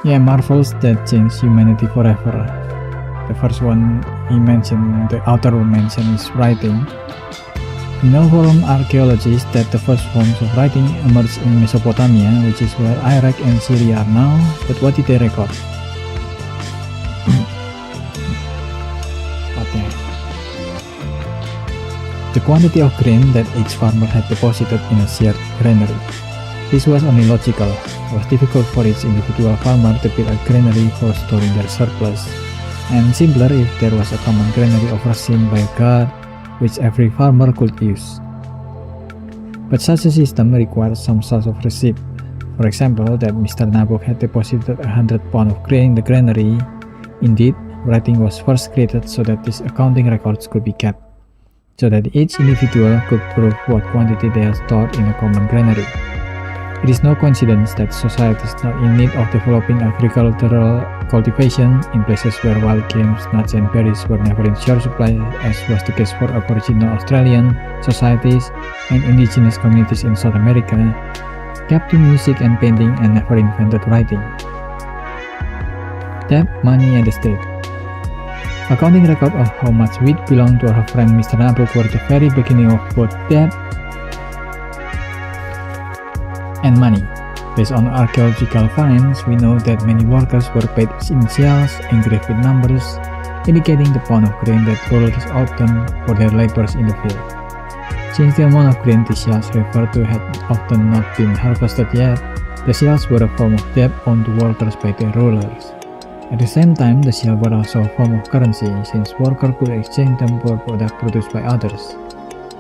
yeah, marvels that change humanity forever. The first one he mentioned, the author mentioned, is writing. We know from archaeologists that the first forms of writing emerged in Mesopotamia, which is where Iraq and Syria are now. But what did they record? The quantity of grain that each farmer had deposited in a shared granary. This was only logical. It was difficult for each individual farmer to build a granary for storing their surplus, and simpler if there was a common granary overseen by a guard which every farmer could use. But such a system required some sort of receipt. For example, that Mr. Nabok had deposited 100 pounds of grain in the granary. Indeed, writing was first created so that these accounting records could be kept, so that each individual could prove what quantity they had stored in a common granary. It is no coincidence that society is now in need of developing agricultural cultivation in places where wild games, nuts and berries were never in short supply, as was the case for Aboriginal Australian societies and indigenous communities in South America, kept to music and painting and never invented writing. Debt, money and the state. Accounting record of how much wheat belonged to our friend Mr. Nabok were the very beginning of both debt and money. Based on archaeological finds, we know that many workers were paid initials engraved with numbers, indicating the pound of grain that rulers obtained for their labors in the field. Since the amount of grain the shields referred to had often not been harvested yet, the shields were a form of debt owed to workers by their rulers. At the same time, the shield were also a form of currency, since workers could exchange them for products produced by others.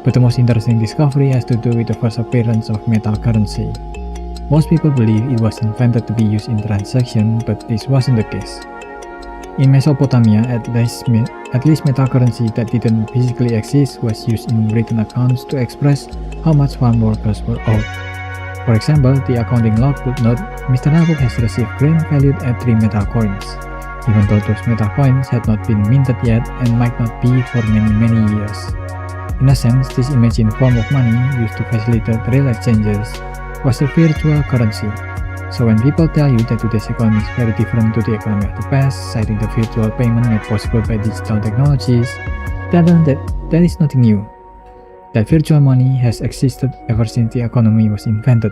But the most interesting discovery has to do with the first appearance of metal currency. Most people believe it was invented to be used in transaction, but this wasn't the case. In Mesopotamia, at least metacurrency that didn't physically exist was used in written accounts to express how much farm workers were owed. For example, the accounting log would note Mr. Nabuk has received grain valued at 3 meta coins, even though those meta coins had not been minted yet and might not be for many years. In a sense, this imagined form of money used to facilitate real exchanges was a virtual currency. So when people tell you that today's economy is very different to the economy of the past, citing the virtual payment made possible by digital technologies, tell them that there is nothing new. That virtual money has existed ever since the economy was invented,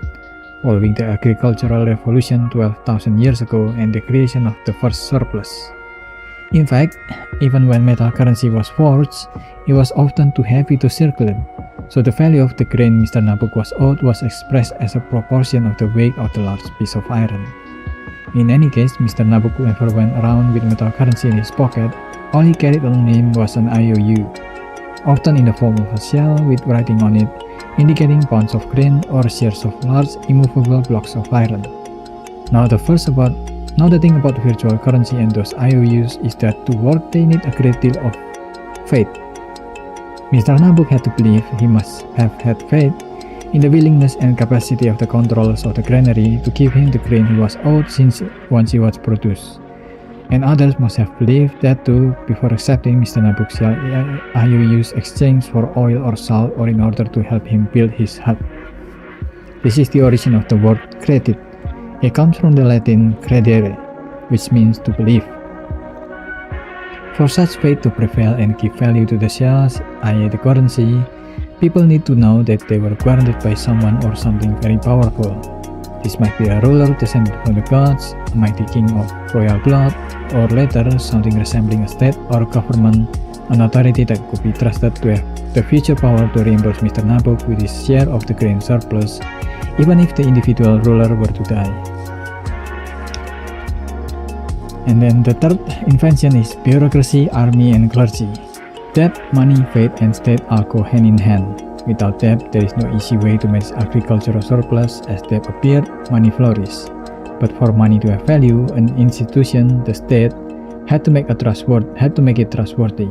following the agricultural revolution 12,000 years ago and the creation of the first surplus. In fact, even when metal currency was forged, it was often too heavy to circulate, so the value of the grain Mr. Nabuk was owed was expressed as a proportion of the weight of the large piece of iron. In any case, Mr. Nabuk never went around with metal currency in his pocket. All he carried on him was an IOU, often in the form of a shell with writing on it, indicating pounds of grain or shares of large immovable blocks of iron. Now the thing about virtual currency and those IOUs is that to work they need a great deal of faith. Mr. Nabuk had to believe, he must have had faith, in the willingness and capacity of the controllers of the granary to give him the grain he was owed once it was produced. And others must have believed that too before accepting Mr. Nabuk's IOUs exchange for oil or salt or in order to help him build his hut. This is the origin of the word credit. It comes from the Latin credere, which means to believe. For such faith to prevail and give value to the shares, i.e. the currency, people need to know that they were guaranteed by someone or something very powerful. This might be a ruler descended from the gods, a mighty king of royal blood, or later something resembling a state or government, an authority that could be trusted to have the future power to reimburse Mr. Nabuk with his share of the grain surplus, even if the individual ruler were to die. And then the third invention is bureaucracy, army, and clergy. Debt, money, faith, and state all go hand in hand. Without debt, there is no easy way to manage agricultural surplus. As debt appeared, money flourished. But for money to have value, an institution, the state, had to make it trustworthy.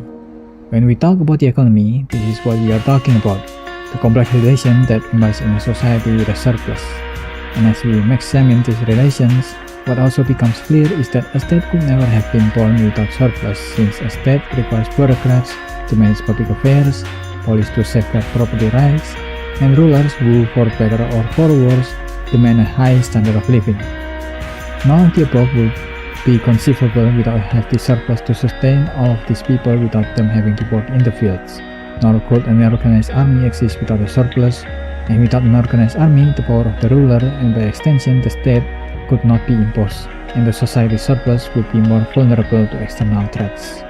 When we talk about the economy, this is what we are talking about: the complex relation that emerges in a society with a surplus. And as we examine these relations, what also becomes clear is that a state could never have been born without surplus, since a state requires bureaucrats to manage public affairs, police to safeguard property rights, and rulers who, for better or for worse, demand a high standard of living. None of the above would be conceivable without a hefty surplus to sustain all of these people without them having to work in the fields. Nor could an organized army exist without a surplus, and without an organized army, the power of the ruler, and by extension the state, could not be imposed, and the society's surplus would be more vulnerable to external threats.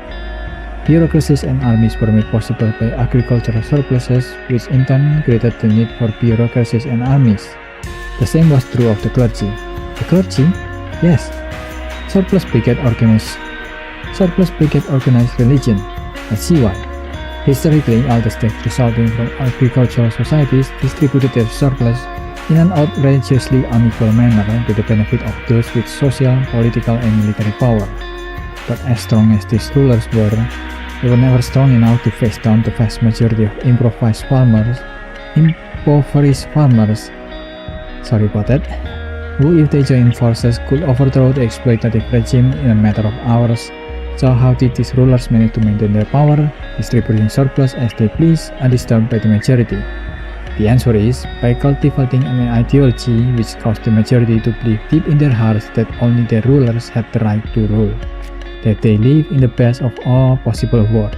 Bureaucracies and armies were made possible by agricultural surpluses, which in turn created the need for bureaucracies and armies. The same was true of the clergy. The clergy? Yes. Surplus brigade organized religion. Let's see why. Historically, all the states resulting from agricultural societies distributed their surplus in an outrageously unequal manner to the benefit of those with social, political, and military power. But as strong as these rulers were, they were never strong enough to face down the vast majority of impoverished farmers, who, if they joined forces, could overthrow the exploitative regime in a matter of hours. So how did these rulers manage to maintain their power, distributing surplus as they pleased, undisturbed by the majority? The answer is by cultivating an ideology which caused the majority to believe deep in their hearts that only their rulers had the right to rule, that they lived in the best of all possible world,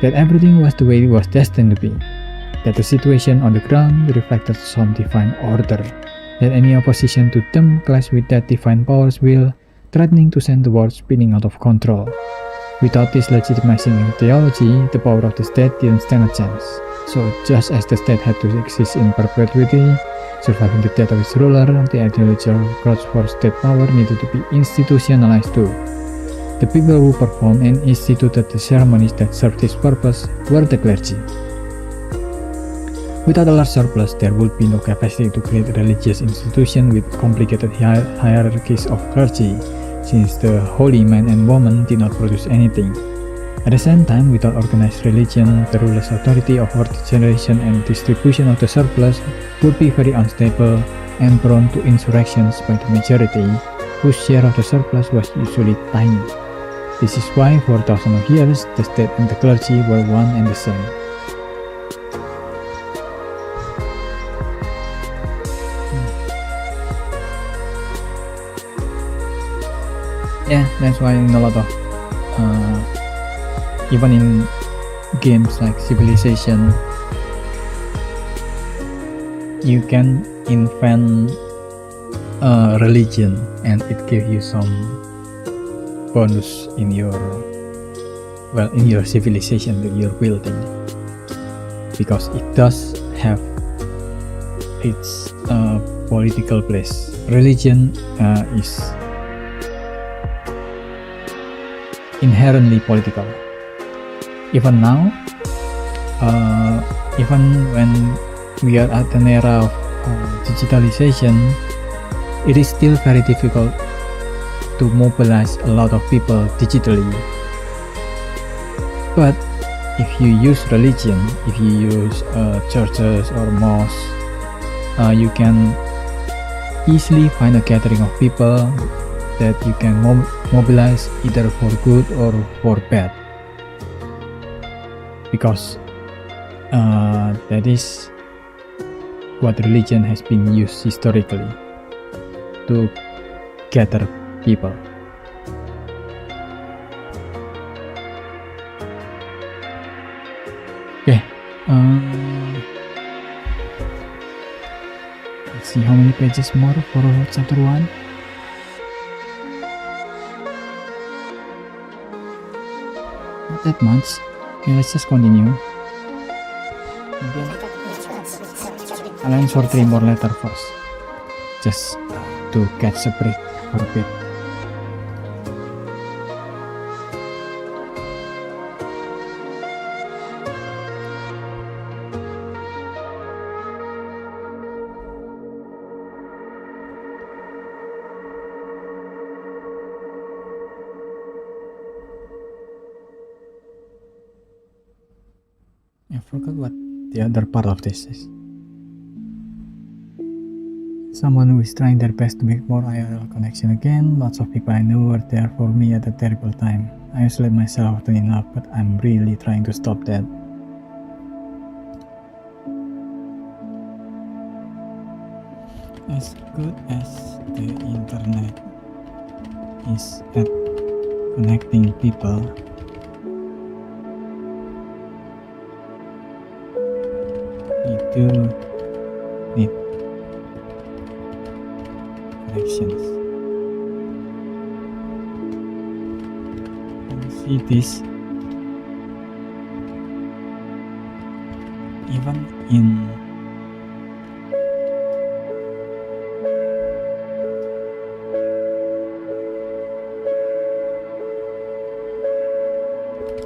that everything was the way it was destined to be, that the situation on the ground reflected some divine order, that any opposition to them clashed with that divine power's will, threatening to send the world spinning out of control. Without this legitimizing theology, the power of the state didn't stand a chance. So just as the state had to exist in perpetuity, surviving the death of its ruler, the ideological grudge for state power needed to be institutionalized too. The people who performed and instituted the ceremonies that served this purpose were the clergy. Without a large surplus, there would be no capacity to create a religious institution with complicated hierarchies of clergy, since the holy man and woman did not produce anything. At the same time, without organized religion, the ruler's authority over the generation and distribution of the surplus would be very unstable and prone to insurrections by the majority, whose share of the surplus was usually tiny. This is why for thousands of years, the state and the clergy were one and the same. Yeah, that's why in a lot of even in games like Civilization, you can invent a religion and it gives you some bonus in your civilization that you're building, because it does have its political place. Religion is inherently political. Even now, even when we are at an era of digitalization, it is still very difficult to mobilize a lot of people digitally. But if you use religion, if you use churches or mosques, you can easily find a gathering of people that you can mobilize either for good or for bad, because that is what religion has been used historically, to gather people. Okay, let's see how many pages more for chapter 1. Not that much. Okay, let's just continue. I'll for 3 more letters first, just to catch a break for a bit. I forgot what the other part of this is. Someone who is trying their best to make more IRL connection again. Lots of people I know were there for me at a terrible time. I isolate myself often enough, but I'm really trying to stop that. As good as the internet is at connecting people, we do need connections. You see this even in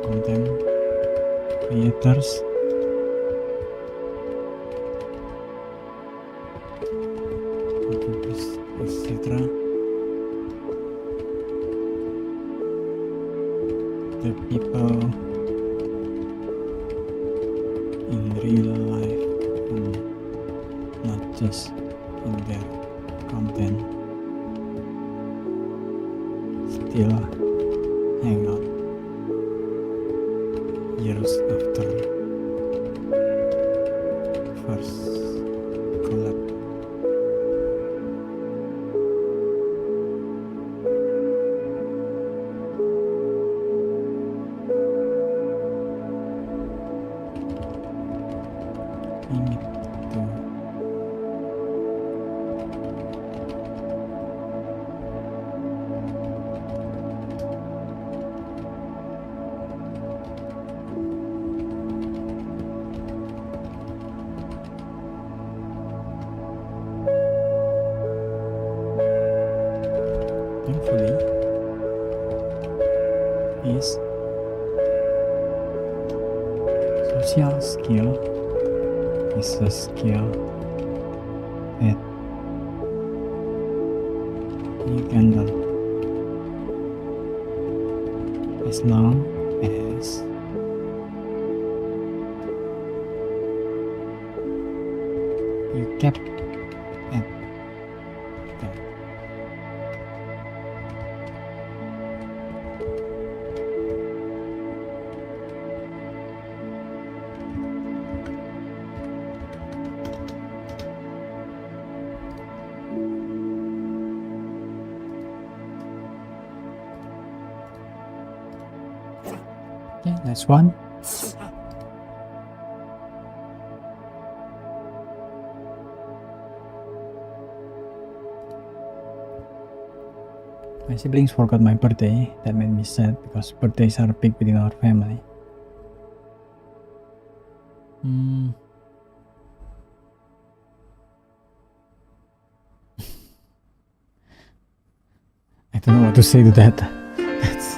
content creators. Etc. The people in real life, and not just in their content, still hang out years after first collab. Thankfully, is social skill is a skill that you can learn as long as you kept at them. Okay, that's one. My siblings forgot my birthday. That made me sad because birthdays are big within our family. I don't know what to say to that. That's...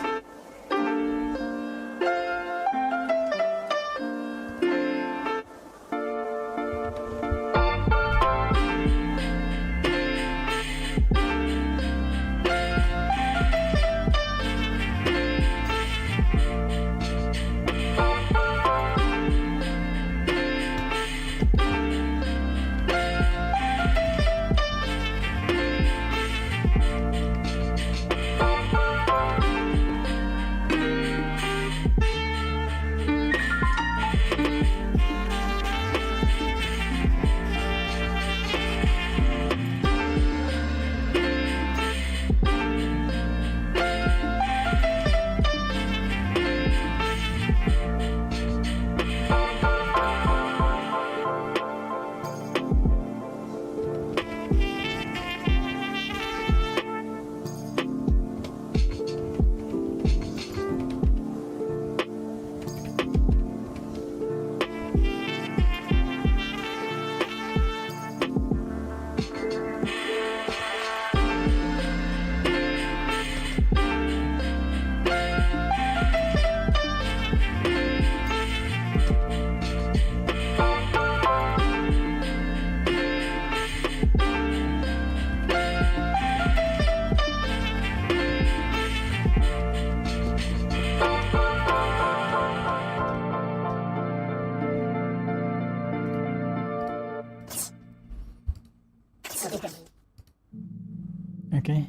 Okay.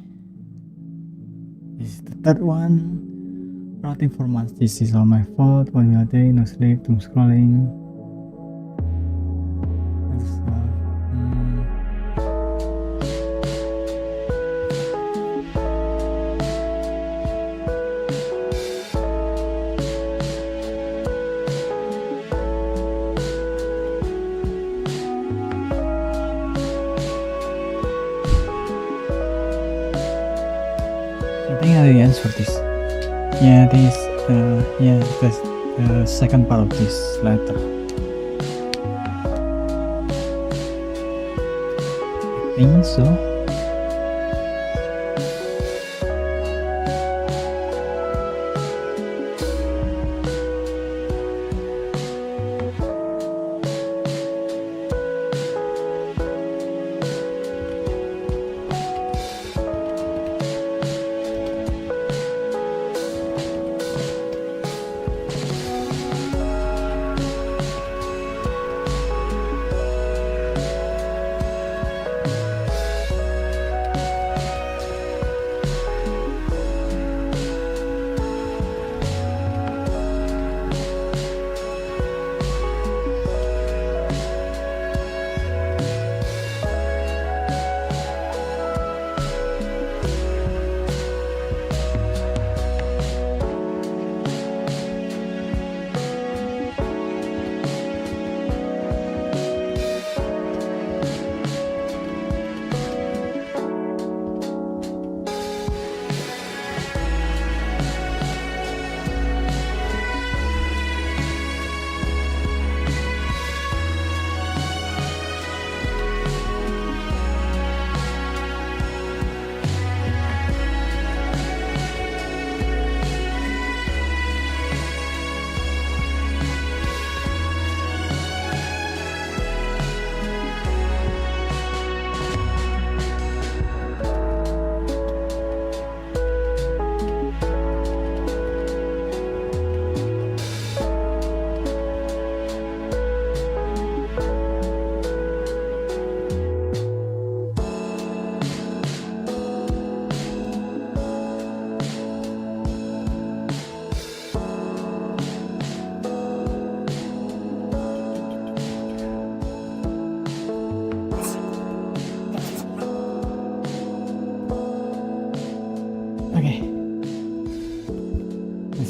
This is the third one. Writing for months. This is all my fault. 1 meal a day, no sleep, doom scrolling. I think I already answered this. Yeah, this. That's the second part of this letter. I think so.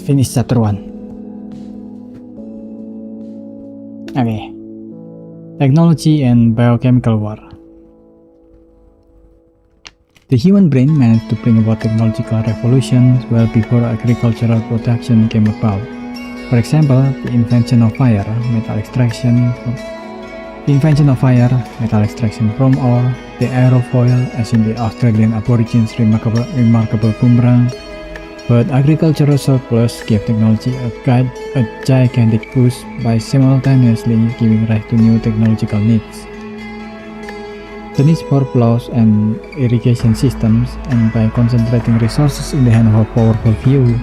finish chapter 1. Okay. Technology and biochemical war. The human brain managed to bring about technological revolutions well before agricultural production came about. For example, the invention of fire, metal extraction from ore, the aerofoil, as in the Australian Aborigines' remarkable boomerang. But agricultural surplus gave technology a gigantic boost by simultaneously giving rise to new technological needs. The needs for plows and irrigation systems, and by concentrating resources in the hand of a powerful few.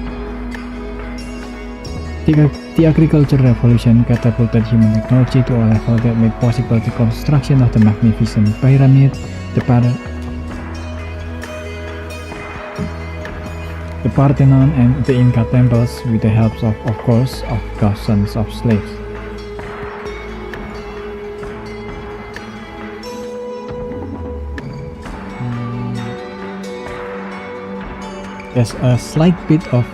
The agricultural revolution catapulted human technology to a level that made possible the construction of the magnificent pyramid, the Parthenon, and the Inca temples with the help of course, of thousands of slaves. There's a slight bit of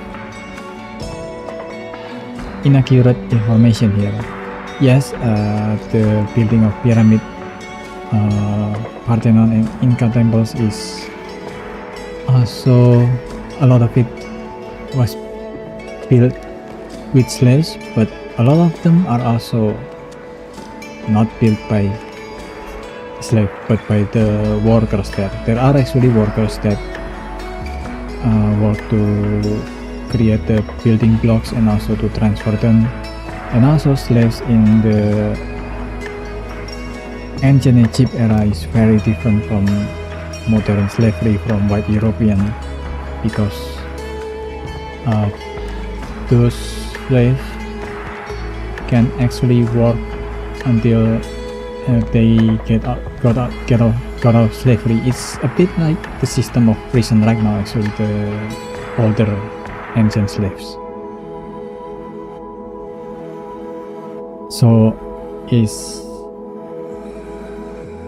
inaccurate information here. Yes, the building of pyramid, Parthenon and Inca temples is also, a lot of it was built with slaves, but a lot of them are also not built by slaves but by the workers there. There are actually workers that work to create the building blocks and also to transfer them, and also slaves in the ancient Egypt era is very different from modern slavery from white European, because those slaves can actually work until they got out of slavery. It's a bit like the system of prison right now, actually, the older ancient slaves. So it's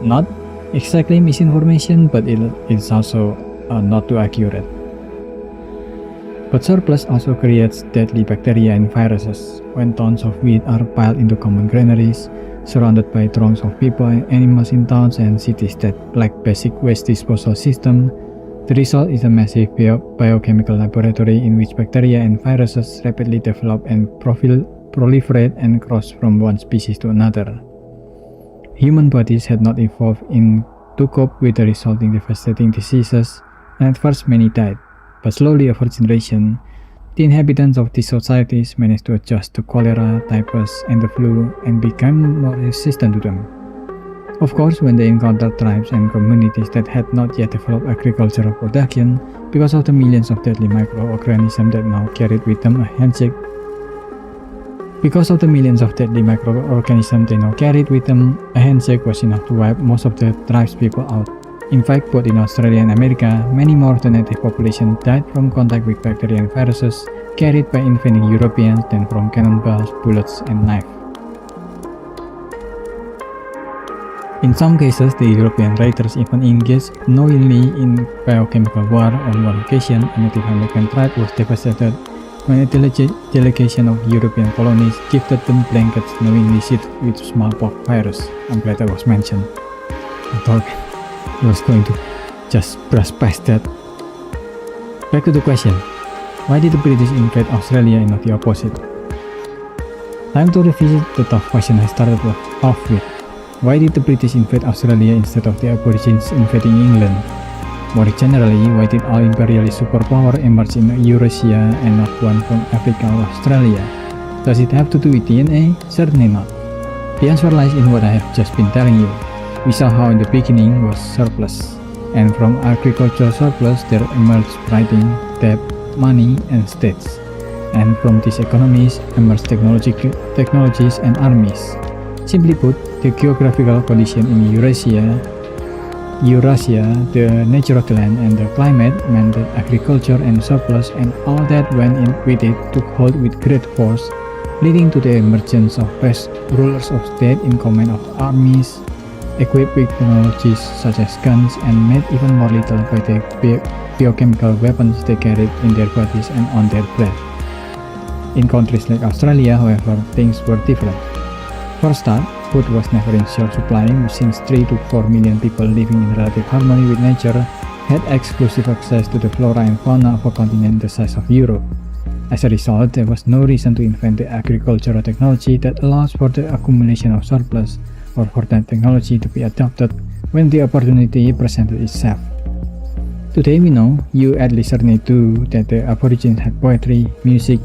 not exactly misinformation, but it's also not too accurate. But surplus also creates deadly bacteria and viruses. When tons of wheat are piled into common granaries, surrounded by throngs of people and animals in towns and cities that lack basic waste disposal system, the result is a massive biochemical laboratory in which bacteria and viruses rapidly develop and proliferate and cross from one species to another. Human bodies had not evolved to cope with the resulting devastating diseases, and at first many died, but slowly over generation, the inhabitants of these societies managed to adjust to cholera, typhus, and the flu and became more resistant to them. Of course, when they encountered tribes and communities that had not yet developed agricultural production, because of the millions of deadly microorganisms that now carried with them a handshake was enough to wipe most of the tribespeople out. In fact, both in Australia and America, many more of the native population died from contact with bacteria and viruses carried by invading Europeans than from cannonballs, bullets, and knives. In some cases, the European raiders even engaged knowingly in biochemical war. On one occasion, a Native American tribe was devastated when a delegation of European colonies gifted them blankets knowingly seeded with smallpox virus. I'm glad that was mentioned. I thought I was going to just brush past that. Back to the question, why did the British invade Australia and not the opposite? Time to revisit the tough question I started off with. Why did the British invade Australia instead of the Aborigines invading England? More generally, why did all imperialist superpower emerge in Eurasia and not one from Africa or Australia? Does it have to do with DNA? Certainly not. The answer lies in what I have just been telling you. We saw how in the beginning was surplus, and from agricultural surplus there emerged writing, debt, money, and states, and from these economies emerged technologies and armies. Simply put, the geographical condition in Eurasia, the nature of the land and the climate meant that agriculture and surplus and all that went in with it took hold with great force, leading to the emergence of best rulers of state in command of armies, equipped with technologies such as guns, and made even more lethal by the biochemical weapons they carried in their bodies and on their breath. In countries like Australia, however, things were different. For a start, food was never in short supply, since 3 to 4 million people living in relative harmony with nature had exclusive access to the flora and fauna of a continent the size of Europe. As a result, there was no reason to invent the agricultural technology that allows for the accumulation of surplus, or for that technology to be adopted when the opportunity presented itself. Today we know, you at least certainly do, that the Aborigines had poetry, music,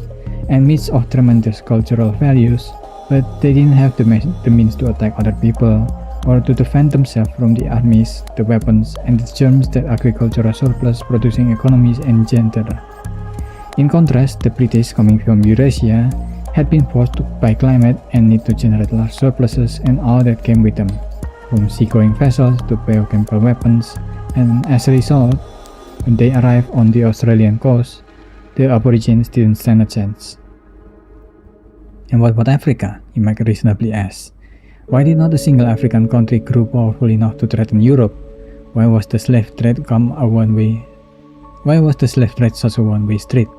and myths of tremendous cultural values, but they didn't have the means to attack other people or to defend themselves from the armies, the weapons, and the germs that agricultural surplus producing economies engender. In contrast, the British, coming from Eurasia, had been forced by climate and need to generate large surpluses and all that came with them, from seagoing vessels to biochemical weapons, and as a result, when they arrived on the Australian coast, the Aborigines didn't stand a chance. And what about Africa? You might reasonably ask. Why did not a single African country grow powerful enough to threaten Europe? Why was the slave trade such a one-way street?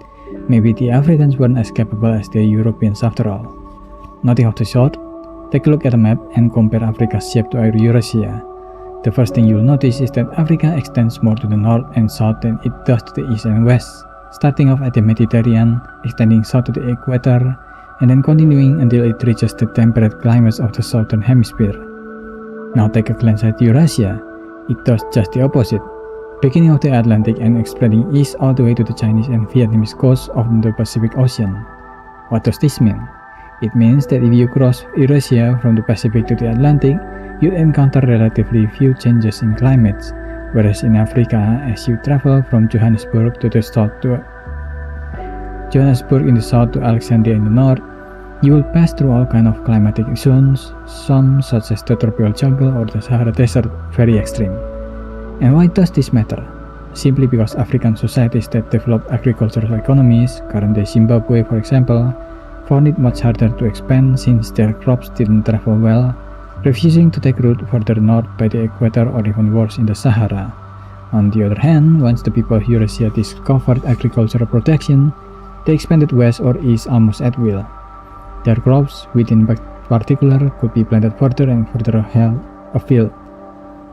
Maybe the Africans weren't as capable as the Europeans after all. Nothing of the sort. Take a look at a map and compare Africa's shape to Eurasia. The first thing you'll notice is that Africa extends more to the north and south than it does to the east and west, starting off at the Mediterranean, extending south to the equator, and then continuing until it reaches the temperate climates of the southern hemisphere. Now take a glance at Eurasia. It does just the opposite, beginning of the Atlantic and spreading east all the way to the Chinese and Vietnamese coasts of the Pacific Ocean. What does this mean? It means that if you cross Eurasia from the Pacific to the Atlantic, you'd encounter relatively few changes in climates, whereas in Africa, as you travel from Johannesburg in the south to Alexandria in the north, you will pass through all kinds of climatic zones, some such as the tropical jungle or the Sahara Desert, very extreme. And why does this matter? Simply because African societies that develop agricultural economies, current-day Zimbabwe for example, found it much harder to expand since their crops didn't travel well, refusing to take root further north by the equator or even worse in the Sahara. On the other hand, once the people of Eurasia discovered agricultural protection, they expanded west or east almost at will. Their crops, wheat in particular, could be planted further and further afield,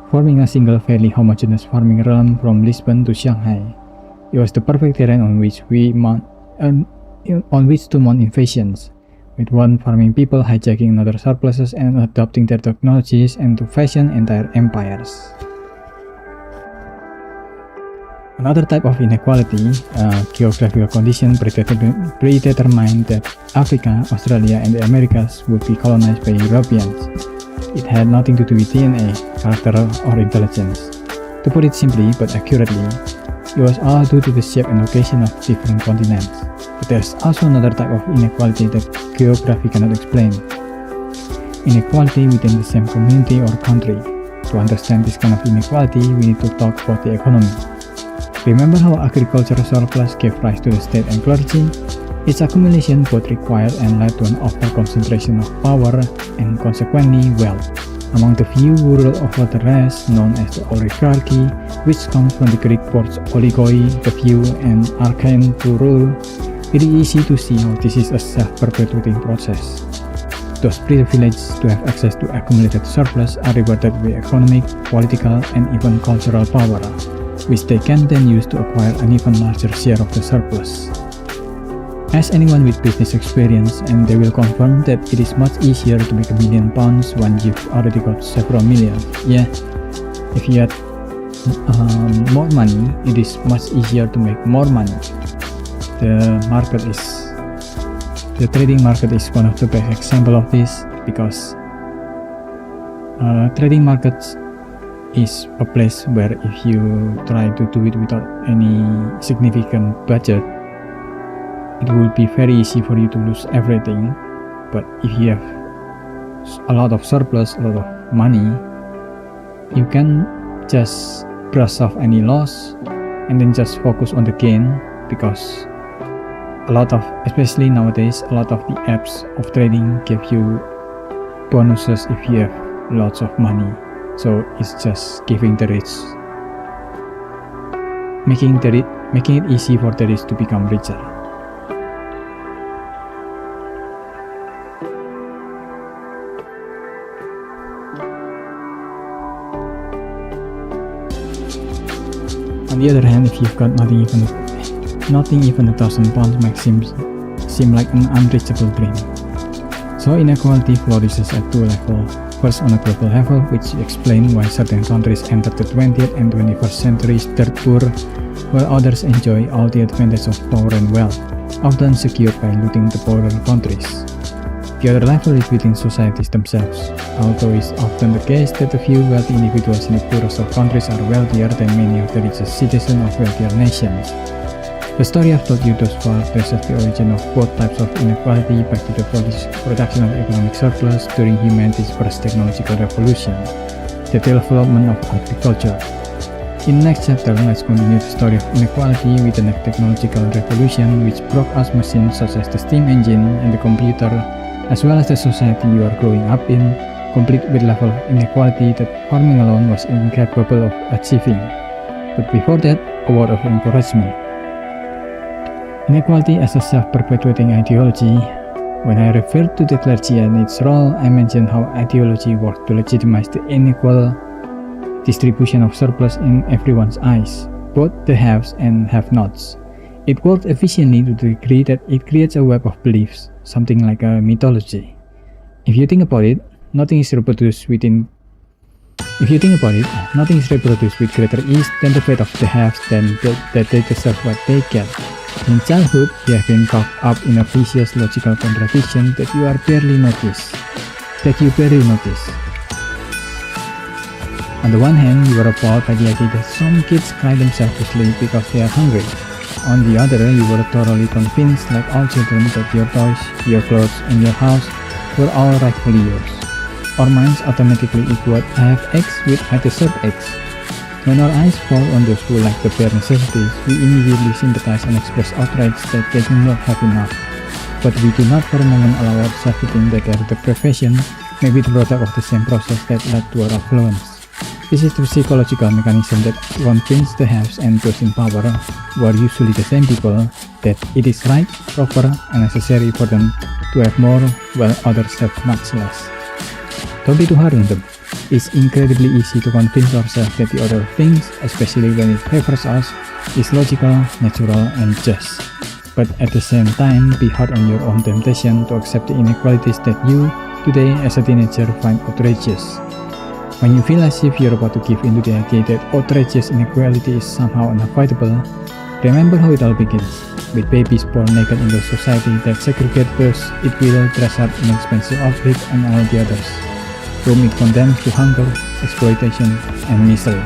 forming a single fairly homogeneous farming realm from Lisbon to Shanghai. It was the perfect terrain on which to mount invasions, with one farming people hijacking another surpluses and adopting their technologies and to fashion entire empires. Another type of inequality, geographical condition predetermined that Africa, Australia, and the Americas would be colonized by Europeans. It had nothing to do with DNA, character, or intelligence. To put it simply but accurately, it was all due to the shape and location of different continents. But there's also another type of inequality that geography cannot explain. Inequality within the same community or country. To understand this kind of inequality, we need to talk about the economy. Remember how agricultural surplus gave rise to the state and clergy? Its accumulation both required and led to an over-concentration of power and consequently wealth among the few who ruled over the rest, known as the oligarchy, which comes from the Greek words oligoi, the few, and archein, to rule. It is easy to see how this is a self-perpetuating process. Those privileged to have access to accumulated surplus are rewarded with economic, political, and even cultural power, which they can then use to acquire an even larger share of the surplus. Ask anyone with business experience and they will confirm that it is much easier to make £1 million when you've already got several million. Yeah, if you had more money, it is much easier to make more money. The trading market is one of the best example of this, because trading markets is a place where if you try to do it without any significant budget, it will be very easy for you to lose everything. But if you have a lot of surplus, a lot of money, you can just brush off any loss and then just focus on the gain, because especially nowadays, a lot of the apps of trading give you bonuses if you have lots of money. So it's just giving the rich, making it easy for the rich to become richer. On the other hand, if you've got nothing, even £1,000 might seem like an unreachable dream. So inequality flourishes at two levels. First, on a global level, which explains why certain countries enter the 20th and 21st centuries third poor, while others enjoy all the advantages of power and wealth, often secured by looting the poorer countries. The other level is within societies themselves, although it's often the case that a few wealthy individuals in the poorest of countries are wealthier than many of the richest citizens of wealthier nations. The story I've told you thus far traces the origin of both types of inequality back to the production of economic surplus during humanity's first technological revolution, the development of agriculture. In the next chapter, let's continue the story of inequality with the next technological revolution which broke us machines such as the steam engine and the computer, as well as the society you are growing up in, complete with level of inequality that farming alone was incapable of achieving. But before that, a word of encouragement. Inequality as a self-perpetuating ideology. When I referred to the clergy and its role, I mentioned how ideology worked to legitimize the unequal distribution of surplus in everyone's eyes, both the haves and have-nots. It worked efficiently to the degree that it creates a web of beliefs, something like a mythology. If you think about it, nothing is reproduced with greater ease than the fate of the haves that they deserve what they get. In childhood, you have been caught up in a vicious logical contradiction that you barely notice. On the one hand, you are appalled by the idea that some kids cry themselves to sleep because they are hungry. On the other, you were thoroughly convinced, like all children, that your toys, your clothes, and your house were all rightfully yours. Our minds automatically equate I have X with I deserve X. When our eyes fall on those who lack the bare necessities, we immediately sympathize and express outrage that they do not have enough. But we do not for a moment allow ourselves to think that their deprivation may be the product of the same process that led to our affluence. This is the psychological mechanism that convinces the haves and those in power, who are usually the same people, that it is right, proper, and necessary for them to have more while others have much less. Don't be too hard on them. It's incredibly easy to convince ourselves that the other things, especially when it favors us, is logical, natural, and just. But at the same time, be hard on your own temptation to accept the inequalities that you, today as a teenager, find outrageous. When you feel as if you're about to give in to the idea that outrageous inequality is somehow unavoidable, remember how it all begins, with babies born naked in a society that segregates those it will dress up in expensive outfits and all the others, whom it condemns to hunger, exploitation, and misery.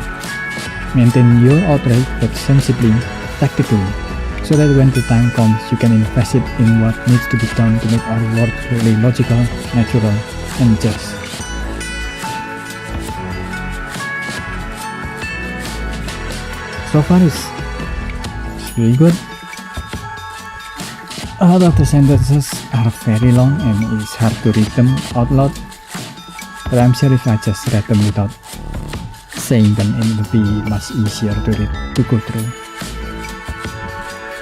Maintain your outrage, but sensibly, tactically, so that when the time comes, you can invest it in what needs to be done to make our world truly logical, natural, and just. So far it's really good. A lot of the sentences are very long and it's hard to read them out loud, but I'm sure if I just read them without saying them, it would be much easier to go through.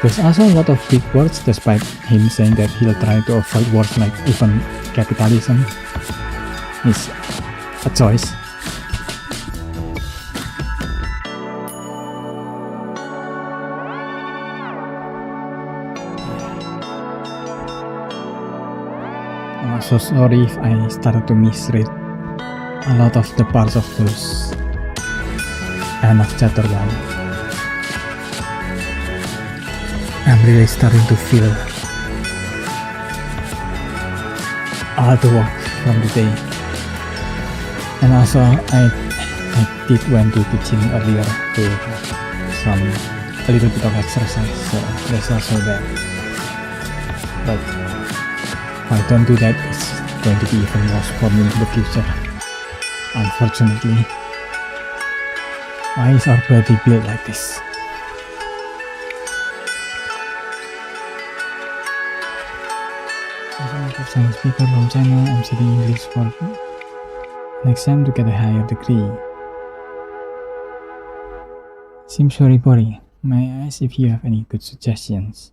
There's also a lot of big words, despite him saying that he'll try to avoid words like even capitalism is a choice. I'm so sorry if I started to misread a lot of the parts of those end of chapter 1. I'm really starting to feel all the work from the day. And also I did went to the gym earlier to a little bit of exercise, so that's also that. But if I don't do that, it's going to be even worse for me in the future. Unfortunately, why is our body built like this? As a professional speaker from China, I'm studying English for next time to get a higher degree. Seems very boring. May I ask if you have any good suggestions?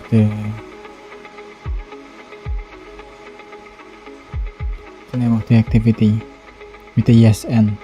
The name of the activity with the yes and.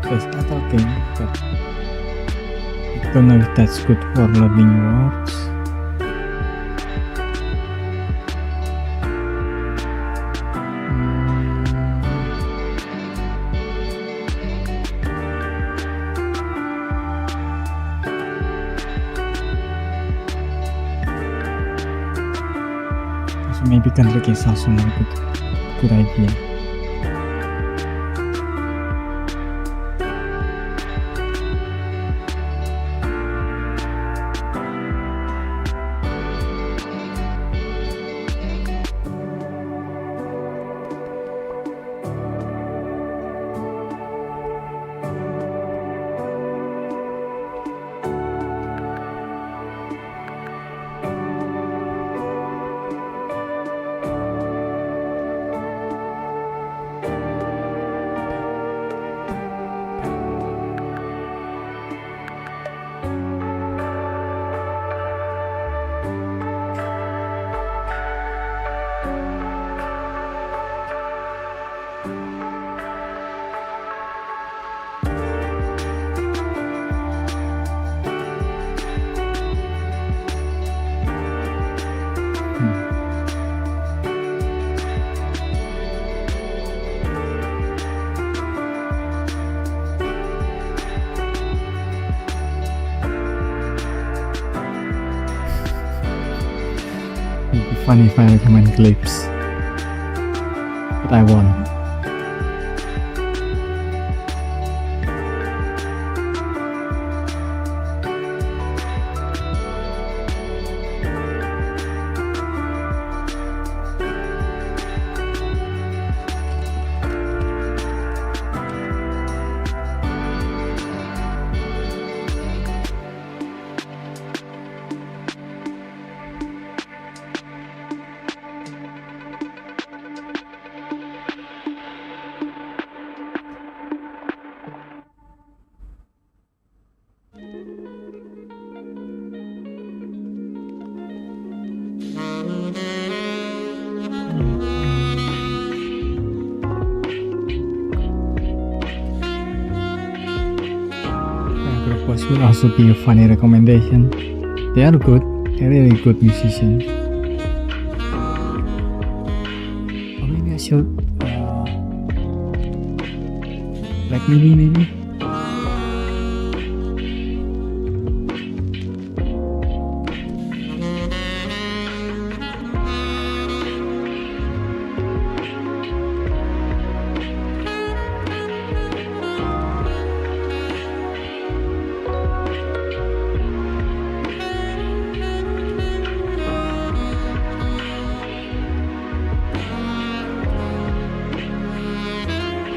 There's other game, but I don't know if that's good for learning words. So maybe Kendrick is also not a good idea. It'd be funny if I recommend clips, but I won't. Blackbox will also be a funny recommendation. They are good, they're really good musicians. Or maybe I should Black Midi maybe?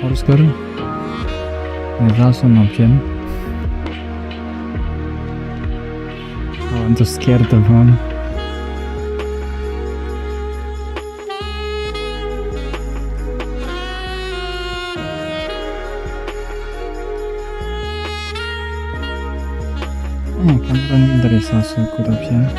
Harus sekarang. There's also an option. I want to scare the phone. Camera there is also a good option.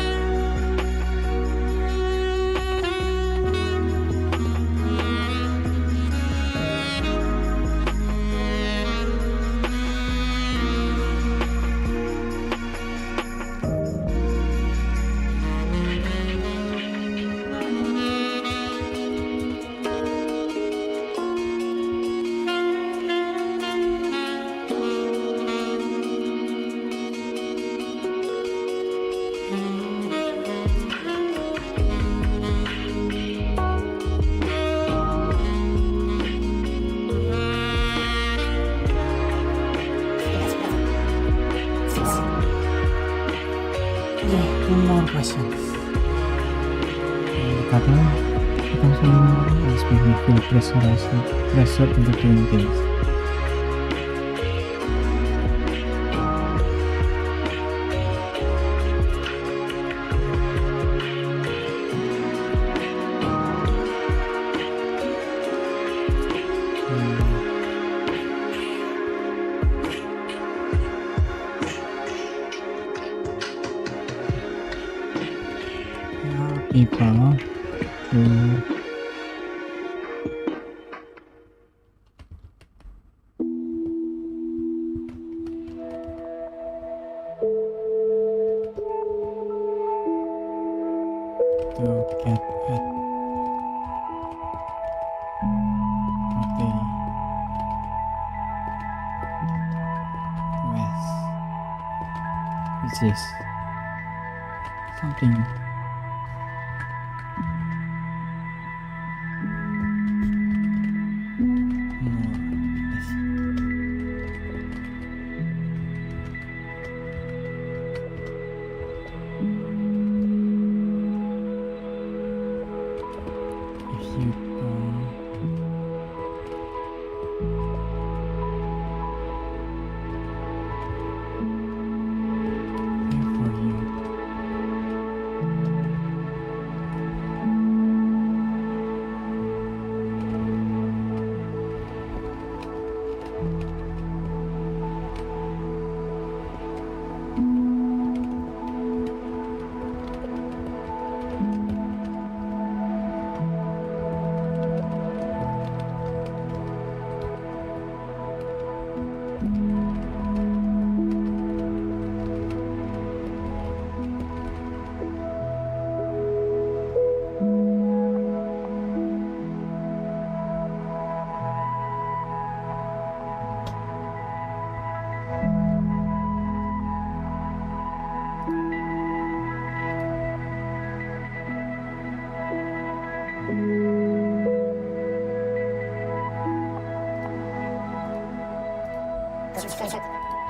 Two more questions. Kata becomes always make me feel pressure into doing things. People who at what they request, which is something more messy. If you don't care for you,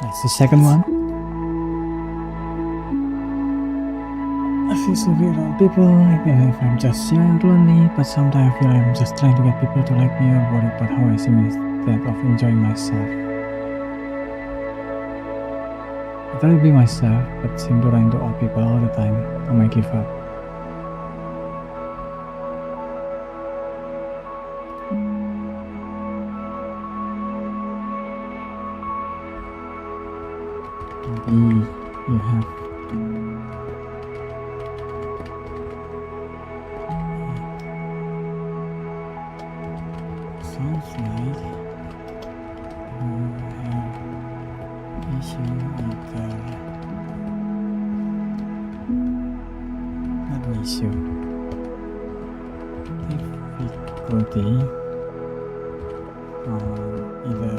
that's the second one. I feel so weird around people, even if I'm just young and lonely, but sometimes I feel I'm just trying to get people to like me or worry about how I seem instead of enjoying myself. I try to be myself, but seem to run into old people all the time. I might give up. Maybe you have sounds like you have issue either not an issue difficulty either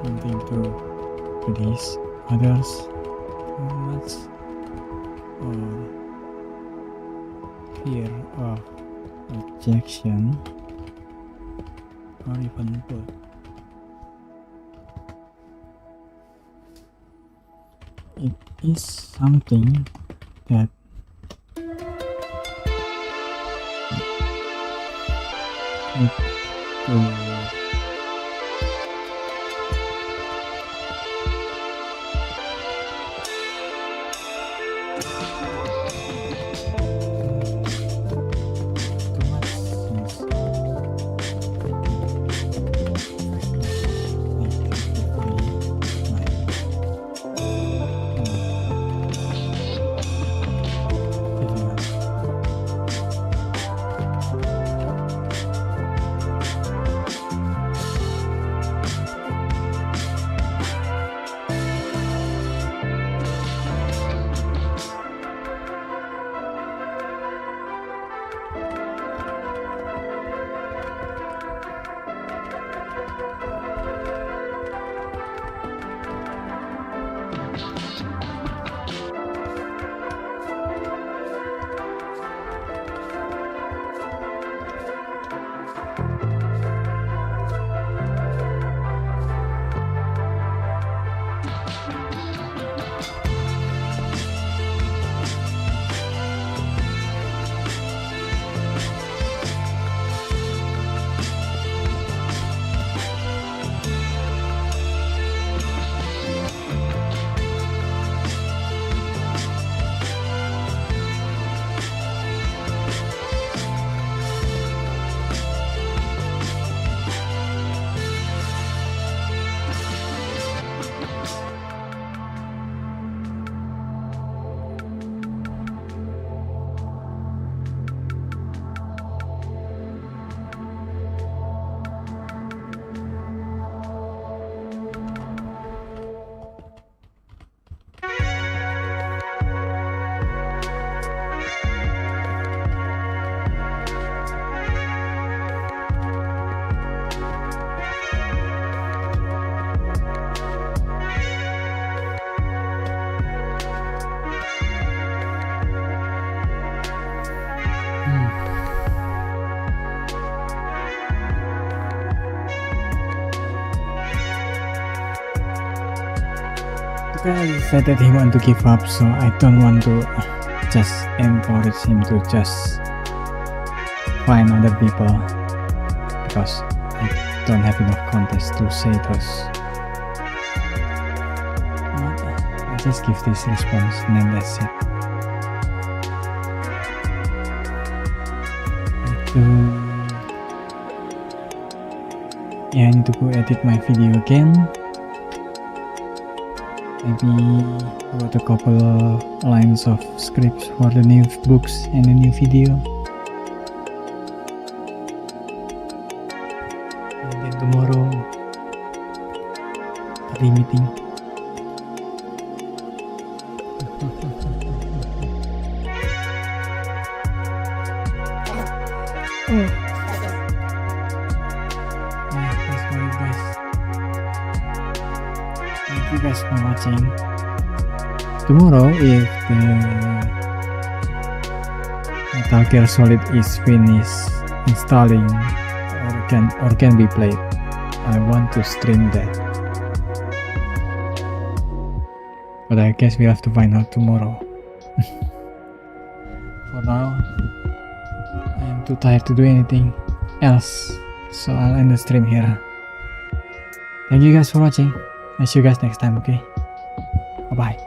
wanting to please others too much or fear of rejection or even both. It is something that need to he said that he want to give up, so I don't want to just encourage him to just find other people, because I don't have enough context to say those. I just give this response and then that's it. I need to go edit my video again. Maybe wrote a couple lines of scripts for the new books and the new video. And then tomorrow, the meeting. That's for it, guys. Thank you guys for watching. Tomorrow, if the Metal Gear Solid is finished installing or can be played, I want to stream that. But I guess we have to find out tomorrow. For now, I am too tired to do anything else, so I'll end the stream here. Thank you guys for watching. I'll see you guys next time, okay? Bye bye.